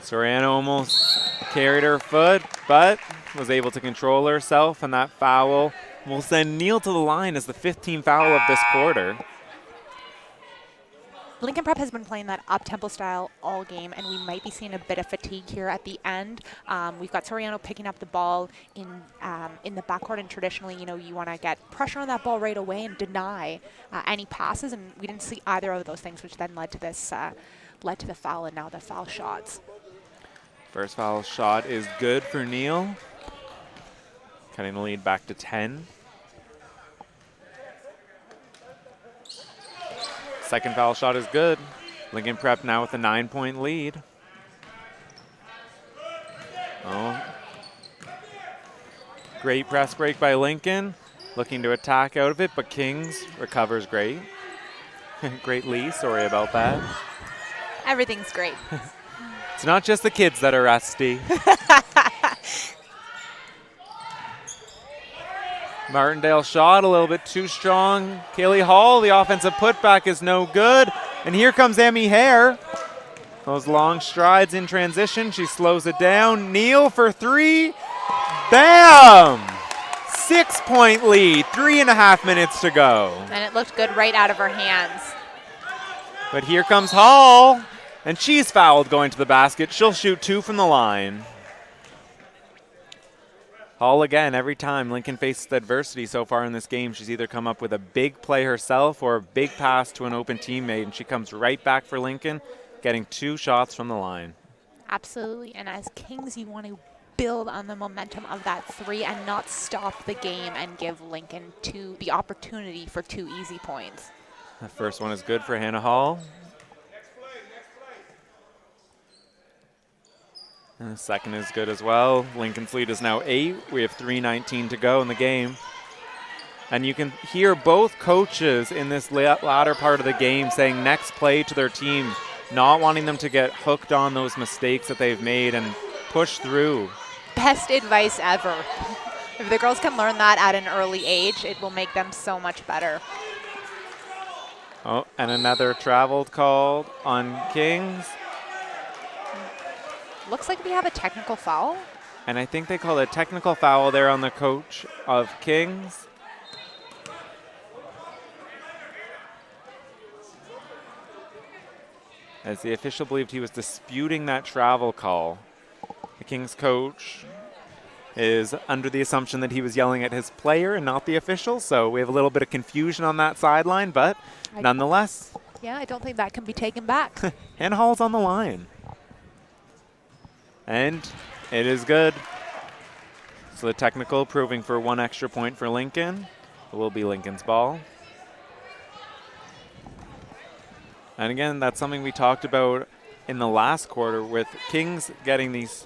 [SPEAKER 1] Soriano almost carried her foot, but was able to control herself, and that foul will send Neal to the line as the 15th foul of this quarter.
[SPEAKER 2] Lincoln Prep has been playing that up-tempo style all game, and we might be seeing a bit of fatigue here at the end. We've got Soriano picking up the ball in the backcourt, and traditionally, you want to get pressure on that ball right away and deny any passes, and we didn't see either of those things, which then led to this, led to the foul, and now the foul shots.
[SPEAKER 1] First foul shot is good for Neal, cutting the lead back to 10. Second foul shot is good. Lincoln Prep now with a 9-point lead. Oh. Great press break by Lincoln. Looking to attack out of it, but Kings recovers great. Great Lee, sorry about that.
[SPEAKER 2] Everything's great.
[SPEAKER 1] It's not just the kids that are rusty. Martindale shot a little bit too strong. Kaylee Hall, the offensive putback is no good. And here comes Emmy Hare. Those long strides in transition. She slows it down. Neal for 3. Bam! 6-point lead. 3.5 minutes to go.
[SPEAKER 2] And it looked good right out of her hands.
[SPEAKER 1] But here comes Hall. And she's fouled going to the basket. She'll shoot 2 from the line. Hall again, every time Lincoln faces adversity so far in this game, she's either come up with a big play herself or a big pass to an open teammate, and she comes right back for Lincoln, getting 2 shots from the line.
[SPEAKER 2] Absolutely, and as Kings, you want to build on the momentum of that 3 and not stop the game and give Lincoln the opportunity for 2 easy points.
[SPEAKER 1] The first one is good for Hannah Hall. And the second is good as well. Lincoln's lead is now 8. We have 3:19 to go in the game. And you can hear both coaches in this latter part of the game saying next play to their team, not wanting them to get hooked on those mistakes that they've made and push through.
[SPEAKER 2] Best advice ever. If the girls can learn that at an early age, it will make them so much better.
[SPEAKER 1] Oh, and another travel called on Kings.
[SPEAKER 2] Looks like we have a technical foul.
[SPEAKER 1] And I think they called a technical foul there on the coach of Kings. As the official believed he was disputing that travel call. The Kings coach is under the assumption that he was yelling at his player and not the official, so we have a little bit of confusion on that sideline, but nonetheless.
[SPEAKER 2] Yeah, I don't think that can be taken back.
[SPEAKER 1] Hannah Hall's on the line. And it is good. So the technical proving for 1 extra point for Lincoln. It will be Lincoln's ball. And again, that's something we talked about in the last quarter with Kings getting these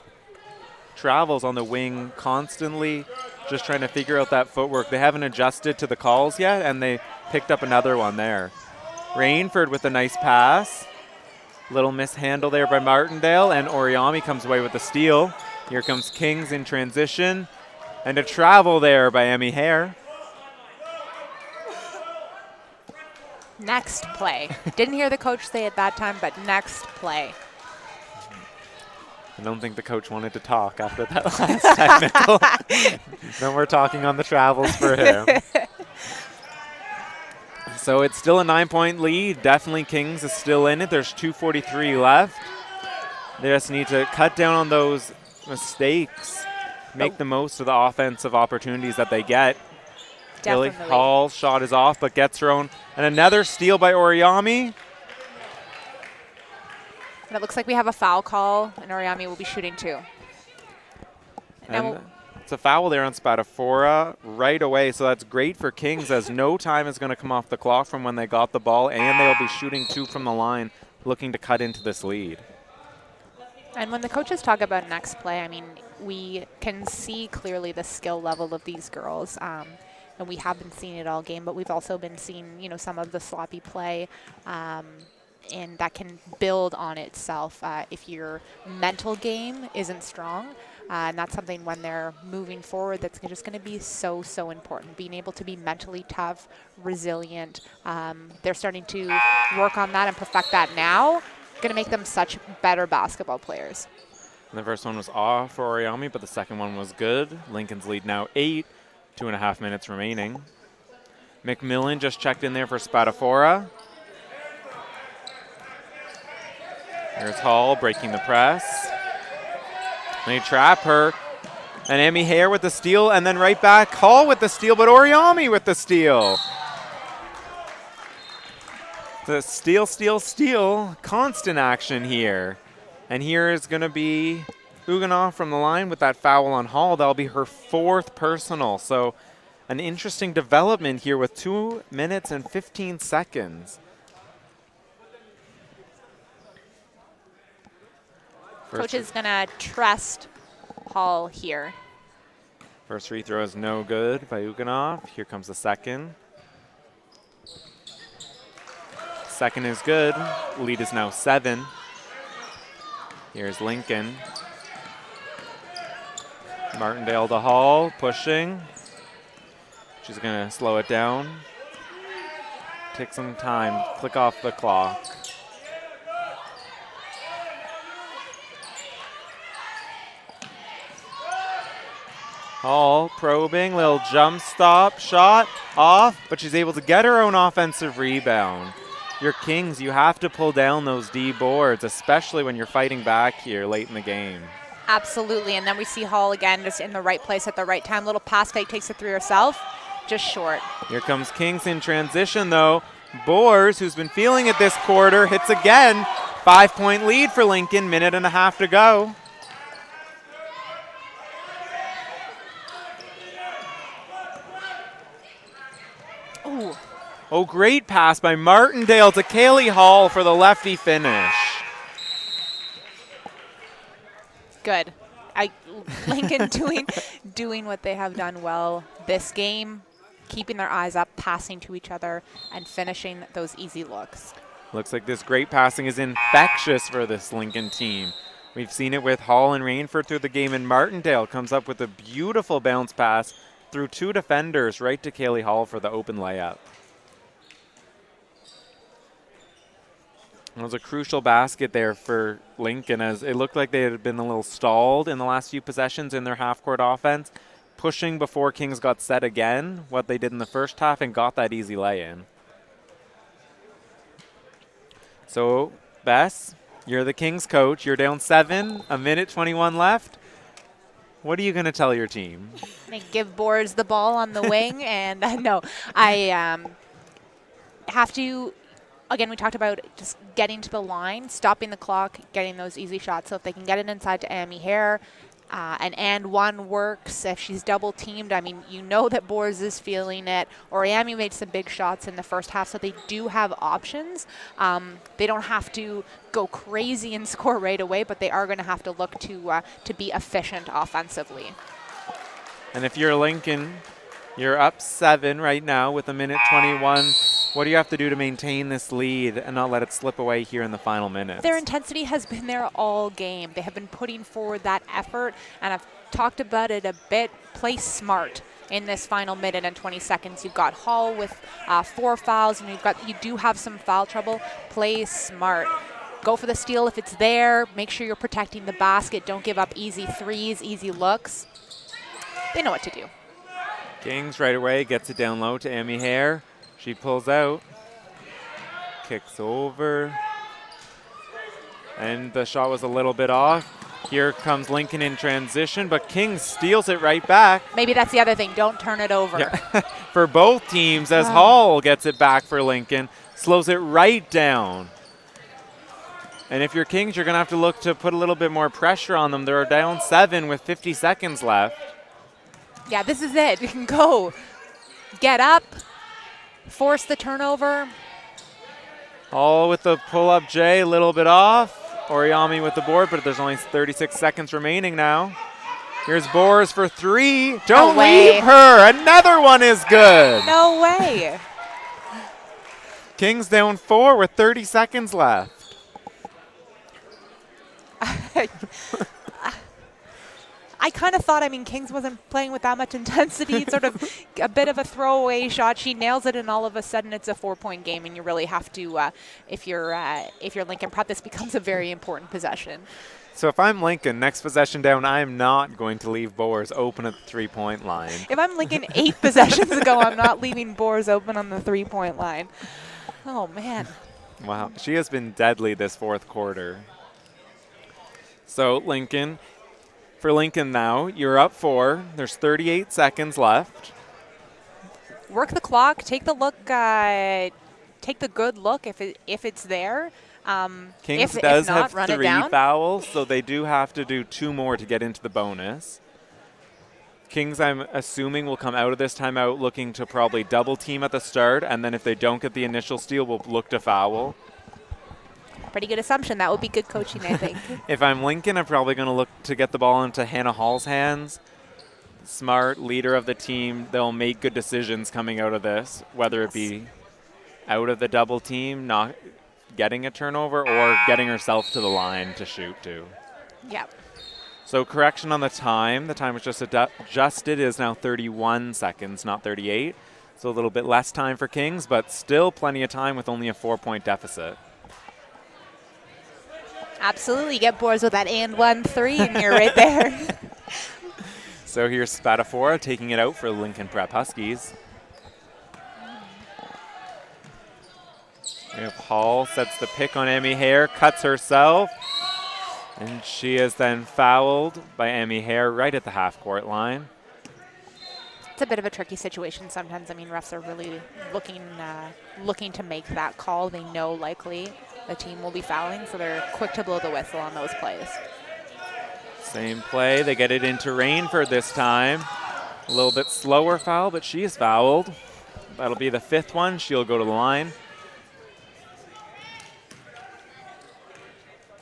[SPEAKER 1] travels on the wing constantly, just trying to figure out that footwork. They haven't adjusted to the calls yet, and they picked up another one there. Rainford with a nice pass. Little mishandle there by Martindale, and Oriami comes away with the steal. Here comes Kings in transition, and a travel there by Emmy Hare.
[SPEAKER 2] Next play. Didn't hear the coach say at that time, but next play.
[SPEAKER 1] I don't think the coach wanted to talk after that last technical. No more talking on the travels for him. So it's still a 9-point lead. Definitely Kings is still in it. There's 2:43 left. They just need to cut down on those mistakes, make the most of the offensive opportunities that they get.
[SPEAKER 2] Definitely.
[SPEAKER 1] Hall's shot is off, but gets thrown. And another steal by Oriami.
[SPEAKER 2] And it looks like we have a foul call, and Oriami will be shooting too.
[SPEAKER 1] And it's a foul there on Spatafora right away, so that's great for Kings as no time is going to come off the clock from when they got the ball, and they'll be shooting 2 from the line, looking to cut into this lead.
[SPEAKER 2] And when the coaches talk about next play, I mean, we can see clearly the skill level of these girls. And we have been seeing it all game, but we've also been seeing, you know, some of the sloppy play, and that can build on itself if your mental game isn't strong. And that's something when they're moving forward that's just going to be so, so important. Being able to be mentally tough, resilient. They're starting to work on that and perfect that now. Going to make them such better basketball players.
[SPEAKER 1] And the first one was off for Oriami, but the second one was good. Lincoln's lead now 8, 2.5 minutes remaining. McMillan just checked in there for Spatafora. Here's Hall breaking the press. They trap her. And Emmy Hare with the steal, and then right back, Hall with the steal, but Oriami with the steal. The steal, steal, steal, constant action here. And here is going to be Huguenot from the line with that foul on Hall. That'll be her 4th personal. So an interesting development here with 2 minutes and 15 seconds.
[SPEAKER 2] Coach is going to trust Hall here.
[SPEAKER 1] First free throw is no good by Huguenot. Here comes the second. Second is good. Lead is now 7. Here's Lincoln. Martindale to Hall, pushing. She's going to slow it down. Take some time, click off the clock. Hall probing, little jump stop, shot, off, but she's able to get her own offensive rebound. Your Kings, you have to pull down those D boards, especially when you're fighting back here late in the game.
[SPEAKER 2] Absolutely, and then we see Hall again just in the right place at the right time. Little pass fake, takes it through herself, just short.
[SPEAKER 1] Here comes Kings in transition though. Boers, who's been feeling it this quarter, hits again. 5-point lead for Lincoln, 1.5 minutes to go.
[SPEAKER 2] Ooh.
[SPEAKER 1] Oh, great pass by Martindale to Kaylee Hall for the lefty finish.
[SPEAKER 2] Good. Lincoln doing what they have done well this game, keeping their eyes up, passing to each other, and finishing those easy looks.
[SPEAKER 1] Looks like this great passing is infectious for this Lincoln team. We've seen it with Hall and Rainford through the game, and Martindale comes up with a beautiful bounce pass through 2 defenders right to Kaylee Hall for the open layup. It was a crucial basket there for Lincoln, as it looked like they had been a little stalled in the last few possessions in their half-court offense, pushing before Kings got set again, what they did in the first half, and got that easy lay-in. So, Bess, you're the Kings coach. You're down 7, a minute 21 left. What are you going to tell your team?
[SPEAKER 2] They give Boers the ball on the wing, and no, I have to. Again, we talked about just getting to the line, stopping the clock, getting those easy shots. So if they can get it inside to Amy Hare, and one works. If she's double teamed, I mean, you know that Boers is feeling it. Oriami made some big shots in the first half, so they do have options. They don't have to go crazy and score right away, but they are going to have to look to be efficient offensively.
[SPEAKER 1] And if you're Lincoln, you're up 7 right now with a minute 21. What do you have to do to maintain this lead and not let it slip away here in the final minutes?
[SPEAKER 2] Their intensity has been there all game. They have been putting forward that effort, and I've talked about it a bit. Play smart in this final minute and 20 seconds. You've got Hall with 4 fouls, and you do have some foul trouble. Play smart. Go for the steal if it's there. Make sure you're protecting the basket. Don't give up easy threes, easy looks. They know what to do.
[SPEAKER 1] Kings right away gets it down low to Amy Hare. She pulls out, kicks over, and the shot was a little bit off. Here comes Lincoln in transition, but Kings steals it right back.
[SPEAKER 2] Maybe that's the other thing. Don't turn it over.
[SPEAKER 1] Yeah. For both teams, as Hall gets it back for Lincoln, slows it right down. And if you're Kings, you're going to have to look to put a little bit more pressure on them. They're down 7 with 50 seconds left.
[SPEAKER 2] Yeah, this is it. You can go. Get up. Force the turnover.
[SPEAKER 1] Hall with the pull-up J, a little bit off. Oriami with the board, but there's only 36 seconds remaining now. Here's Boers for 3. Don't leave her. Another one is good.
[SPEAKER 2] No way.
[SPEAKER 1] Kings down 4 with 30 seconds left.
[SPEAKER 2] I kind of thought, Kings wasn't playing with that much intensity. It's sort of a bit of a throwaway shot. She nails it, and all of a sudden it's a 4-point game, and you really have to, if you're Lincoln Prep, this becomes a very important possession.
[SPEAKER 1] So if I'm Lincoln, next possession down, I am not going to leave Boers open at the 3-point line.
[SPEAKER 2] If I'm Lincoln 8 possessions ago, I'm not leaving Boers open on the 3-point line. Oh, man.
[SPEAKER 1] Wow, she has been deadly this fourth quarter. So Lincoln... For Lincoln now, you're up 4. There's 38 seconds left.
[SPEAKER 2] Work the clock. Take the look. Take the good look if it's there.
[SPEAKER 1] Kings does have 3 fouls, so they do have to do 2 more to get into the bonus. Kings, I'm assuming, will come out of this timeout looking to probably double team at the start, and then if they don't get the initial steal, we'll look to foul.
[SPEAKER 2] Pretty good assumption. That would be good coaching, I think.
[SPEAKER 1] If I'm Lincoln, I'm probably going to look to get the ball into Hannah Hall's hands. Smart leader of the team. They'll make good decisions coming out of this, whether it be out of the double team, not getting a turnover, or getting herself to the line to shoot too.
[SPEAKER 2] Yep.
[SPEAKER 1] So correction on the time. The time was just adjusted. It is now 31 seconds, not 38. So a little bit less time for Kings, but still plenty of time with only a 4-point deficit.
[SPEAKER 2] Absolutely. Get Boers with that and 1-3, and you're right there.
[SPEAKER 1] So here's Spadafora taking it out for Lincoln Prep Huskies. We have Hall sets the pick on Amy Hare, cuts herself, and she is then fouled by Amy Hare right at the half-court line.
[SPEAKER 2] It's a bit of a tricky situation sometimes. Refs are really looking to make that call. They know likely the team will be fouling, so they're quick to blow the whistle on those plays.
[SPEAKER 1] Same play. They get it into Rainford this time. A little bit slower foul, but she is fouled. That'll be the 5th one. She'll go to the line.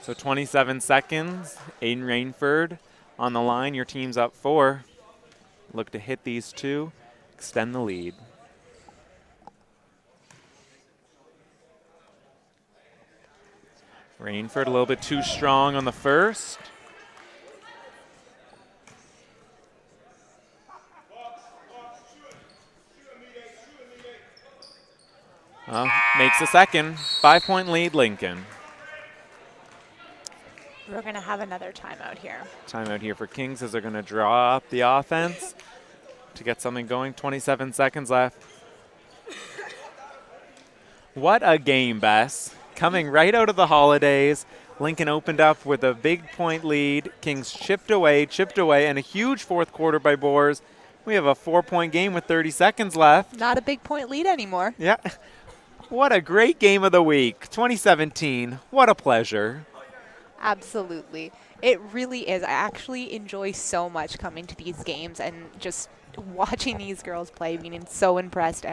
[SPEAKER 1] So 27 seconds. Aiden Rainford on the line. Your team's up 4. Look to hit these 2, extend the lead. Rainford a little bit too strong on the first. Makes a second. 5-point lead, Lincoln.
[SPEAKER 2] We're going to have another timeout here.
[SPEAKER 1] Timeout here for Kings as they're going to draw up the offense to get something going. 27 seconds left. What a game, Bess. Coming right out of the holidays. Lincoln opened up with a big point lead. Kings chipped away, and a huge fourth quarter by Boers. We have a 4-point game with 30 seconds left.
[SPEAKER 2] Not a big point lead anymore.
[SPEAKER 1] Yeah. What a great game of the week. 2017. What a pleasure.
[SPEAKER 2] Absolutely. It really is. I actually enjoy so much coming to these games and just watching these girls play, being so impressed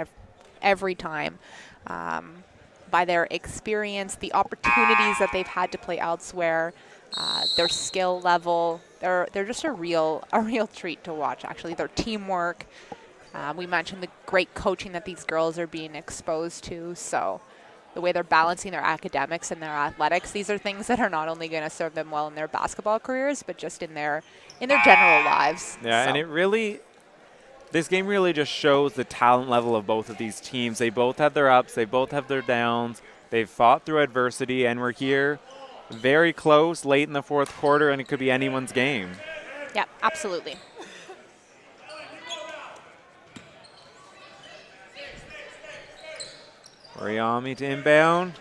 [SPEAKER 2] every time by their experience, the opportunities that they've had to play elsewhere, their skill level. They're just a real treat to watch, actually. Their teamwork. We mentioned the great coaching that these girls are being exposed to. So the way they're balancing their academics and their athletics, these are things that are not only going to serve them well in their basketball careers, but just in their general lives.
[SPEAKER 1] Yeah,
[SPEAKER 2] so.
[SPEAKER 1] And this game really just shows the talent level of both of these teams. They both have their ups, they both have their downs. They've fought through adversity, and we're here very close late in the fourth quarter, and it could be anyone's game.
[SPEAKER 2] Yeah, absolutely.
[SPEAKER 1] Oriami to inbound.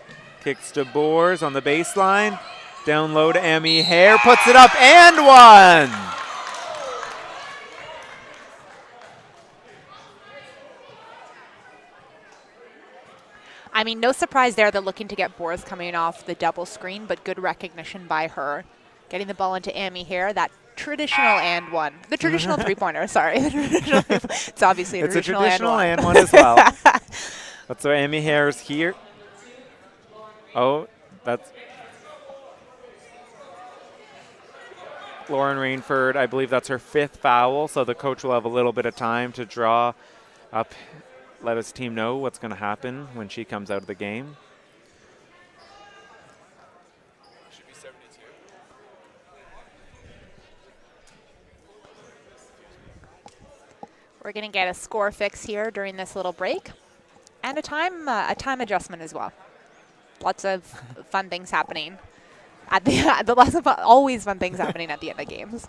[SPEAKER 1] Kicks to Boers on the baseline. Down low to Emmy Hare. Puts it up and one!
[SPEAKER 2] I mean, no surprise there. They're looking to get Boers coming off the double screen, but good recognition by her. Getting the ball into Emmy Hare, that traditional and one. The traditional three-pointer, sorry. It's obviously a traditional
[SPEAKER 1] and one as well. That's why Emmy Hare's here. Oh, that's Lauren Rainford. I believe that's her 5th foul, so the coach will have a little bit of time to draw up, let his team know what's going to happen when she comes out of the game.
[SPEAKER 9] Should be 72.
[SPEAKER 2] We're going to get a score fix here during this little break, and a time adjustment as well. Lots of fun things happening at always fun things happening at the end of games.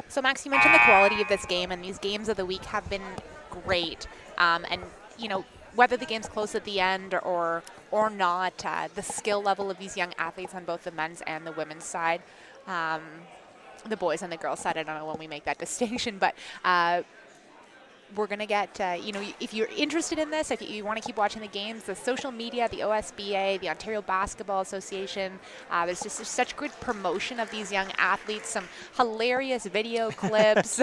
[SPEAKER 2] So Max, you mentioned the quality of this game, and these games of the week have been great. And you know, whether the game's close at the end or not, the skill level of these young athletes on both the men's and the women's side, the boys and the girls side, I don't know when we make that distinction, but we're going to get, you know, if you're interested in this, if you want to keep watching the games, the social media, the OSBA, the Ontario Basketball Association, there's just such good promotion of these young athletes, some hilarious video clips,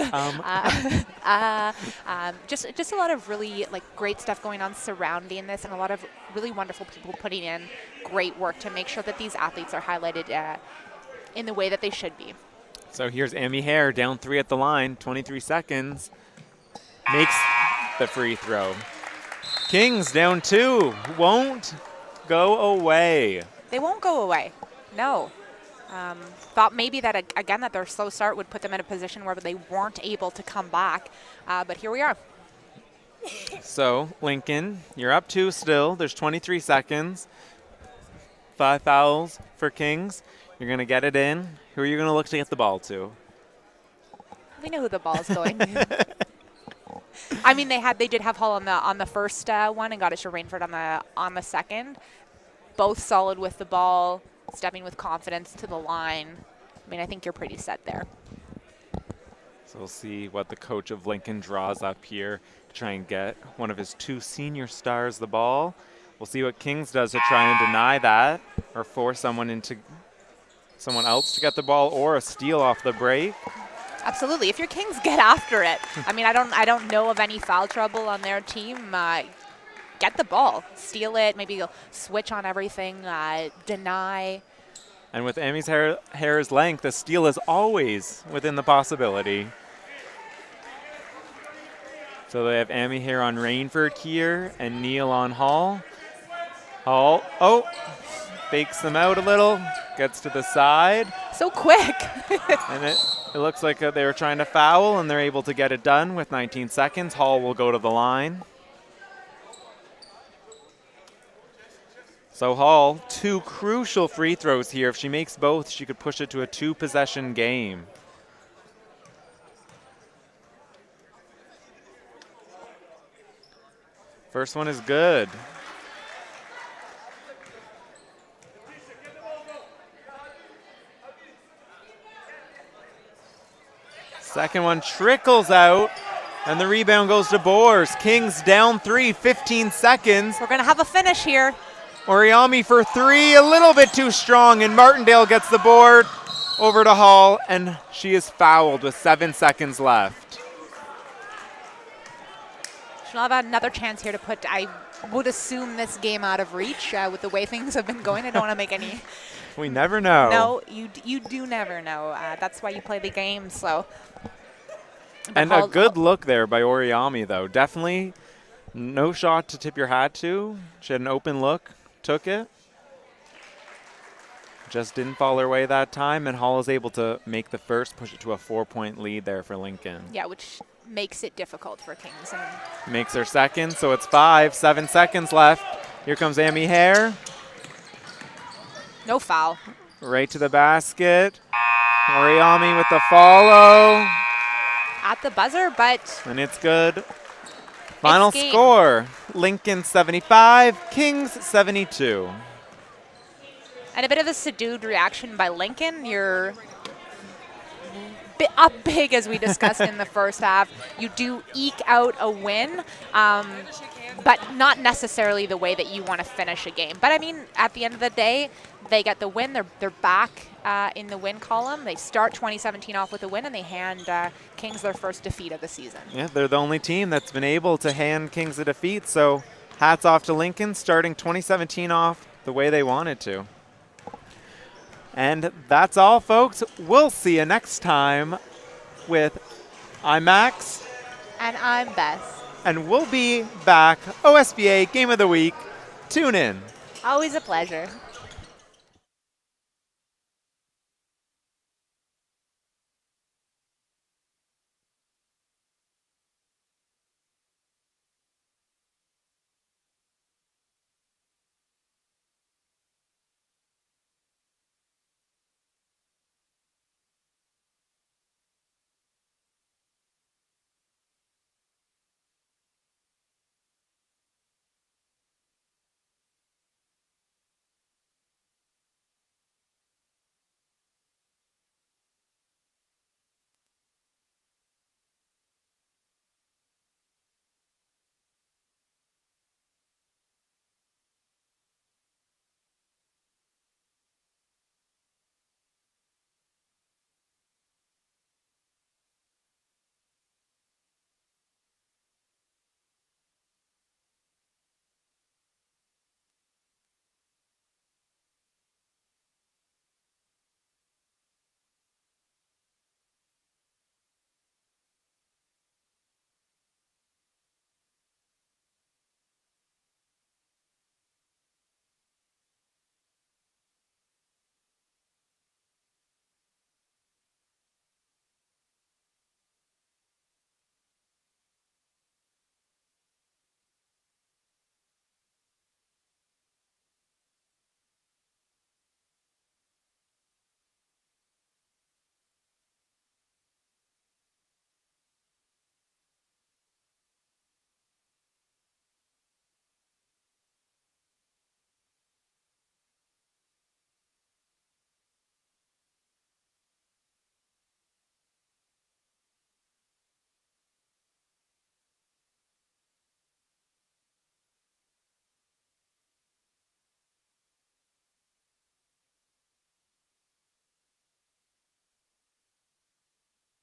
[SPEAKER 2] just a lot of really great stuff going on surrounding this, and a lot of really wonderful people putting in great work to make sure that these athletes are highlighted in the way that they should be.
[SPEAKER 1] So here's Emmy Hare down 3 at the line, 23 seconds. Makes the free throw. Kings down 2. Won't go away.
[SPEAKER 2] They won't go away. No. Thought maybe that, again, that their slow start would put them in a position where they weren't able to come back. But here we are.
[SPEAKER 1] So, Lincoln, you're up 2 still. There's 23 seconds. 5 fouls for Kings. You're going to get it in. Who are you going to look to get the ball to?
[SPEAKER 2] We know who the ball is going to. I mean, they did have Hull on the first one and got it to Rainford on the second. Both solid with the ball, stepping with confidence to the line. I mean, I think you're pretty set there.
[SPEAKER 1] So we'll see what the coach of Lincoln draws up here to try and get one of his 2 senior stars the ball. We'll see what Kings does to try and deny that or force someone else to get the ball, or a steal off the break.
[SPEAKER 2] Absolutely. If your Kings get after it, I mean, I don't know of any foul trouble on their team. get the ball, steal it, maybe switch on everything, deny.
[SPEAKER 1] And with Ami's hair's length, a steal is always within the possibility. So they have Amy here on Rainford here and Neil on Hall. Hall, fakes them out a little, gets to the side.
[SPEAKER 2] So quick.
[SPEAKER 1] And it looks like they were trying to foul, and they're able to get it done with 19 seconds. Hall will go to the line. So Hall, 2 crucial free throws here. If she makes both, she could push it to a 2-possession game. First one is good. Second one trickles out, and the rebound goes to Boers. Kings down 3, 15 seconds.
[SPEAKER 2] We're going to have a finish here.
[SPEAKER 1] Oriami for 3, a little bit too strong, and Martindale gets the board over to Hall, and she is fouled with 7 seconds left.
[SPEAKER 2] She'll have another chance here to put, I would assume, this game out of reach with the way things have been going. I don't want to make any...
[SPEAKER 1] We never know.
[SPEAKER 2] No, you do never know. That's why you play the game, so...
[SPEAKER 1] And a good look there by Oriami, though. Definitely no shot to tip your hat to. She had an open look, took it. Just didn't fall her way that time, and Hall is able to make the first, push it to a 4-point lead there for Lincoln.
[SPEAKER 2] Yeah, which makes it difficult for Kings.
[SPEAKER 1] Makes her second, so it's 5, 7 seconds left. Here comes Amy Hare.
[SPEAKER 2] No foul.
[SPEAKER 1] Right to the basket. Oriami with the follow.
[SPEAKER 2] At the buzzer, but...
[SPEAKER 1] And it's good. Final score, Lincoln 75, Kings 72.
[SPEAKER 2] And a bit of a subdued reaction by Lincoln. You're up big, as we discussed in the first half. You do eke out a win, but not necessarily the way that you want to finish a game. But, I mean, at the end of the day, they get the win. They're back in the win column. They start 2017 off with a win, and they hand Kings their first defeat of the season.
[SPEAKER 1] Yeah, they're the only team that's been able to hand Kings a defeat, so hats off to Lincoln, starting 2017 off the way they wanted to. And that's all, folks. We'll see you next time with I'm Max.
[SPEAKER 2] And I'm Bess.
[SPEAKER 1] And we'll be back, OSBA Game of the Week. Tune in.
[SPEAKER 2] Always a pleasure.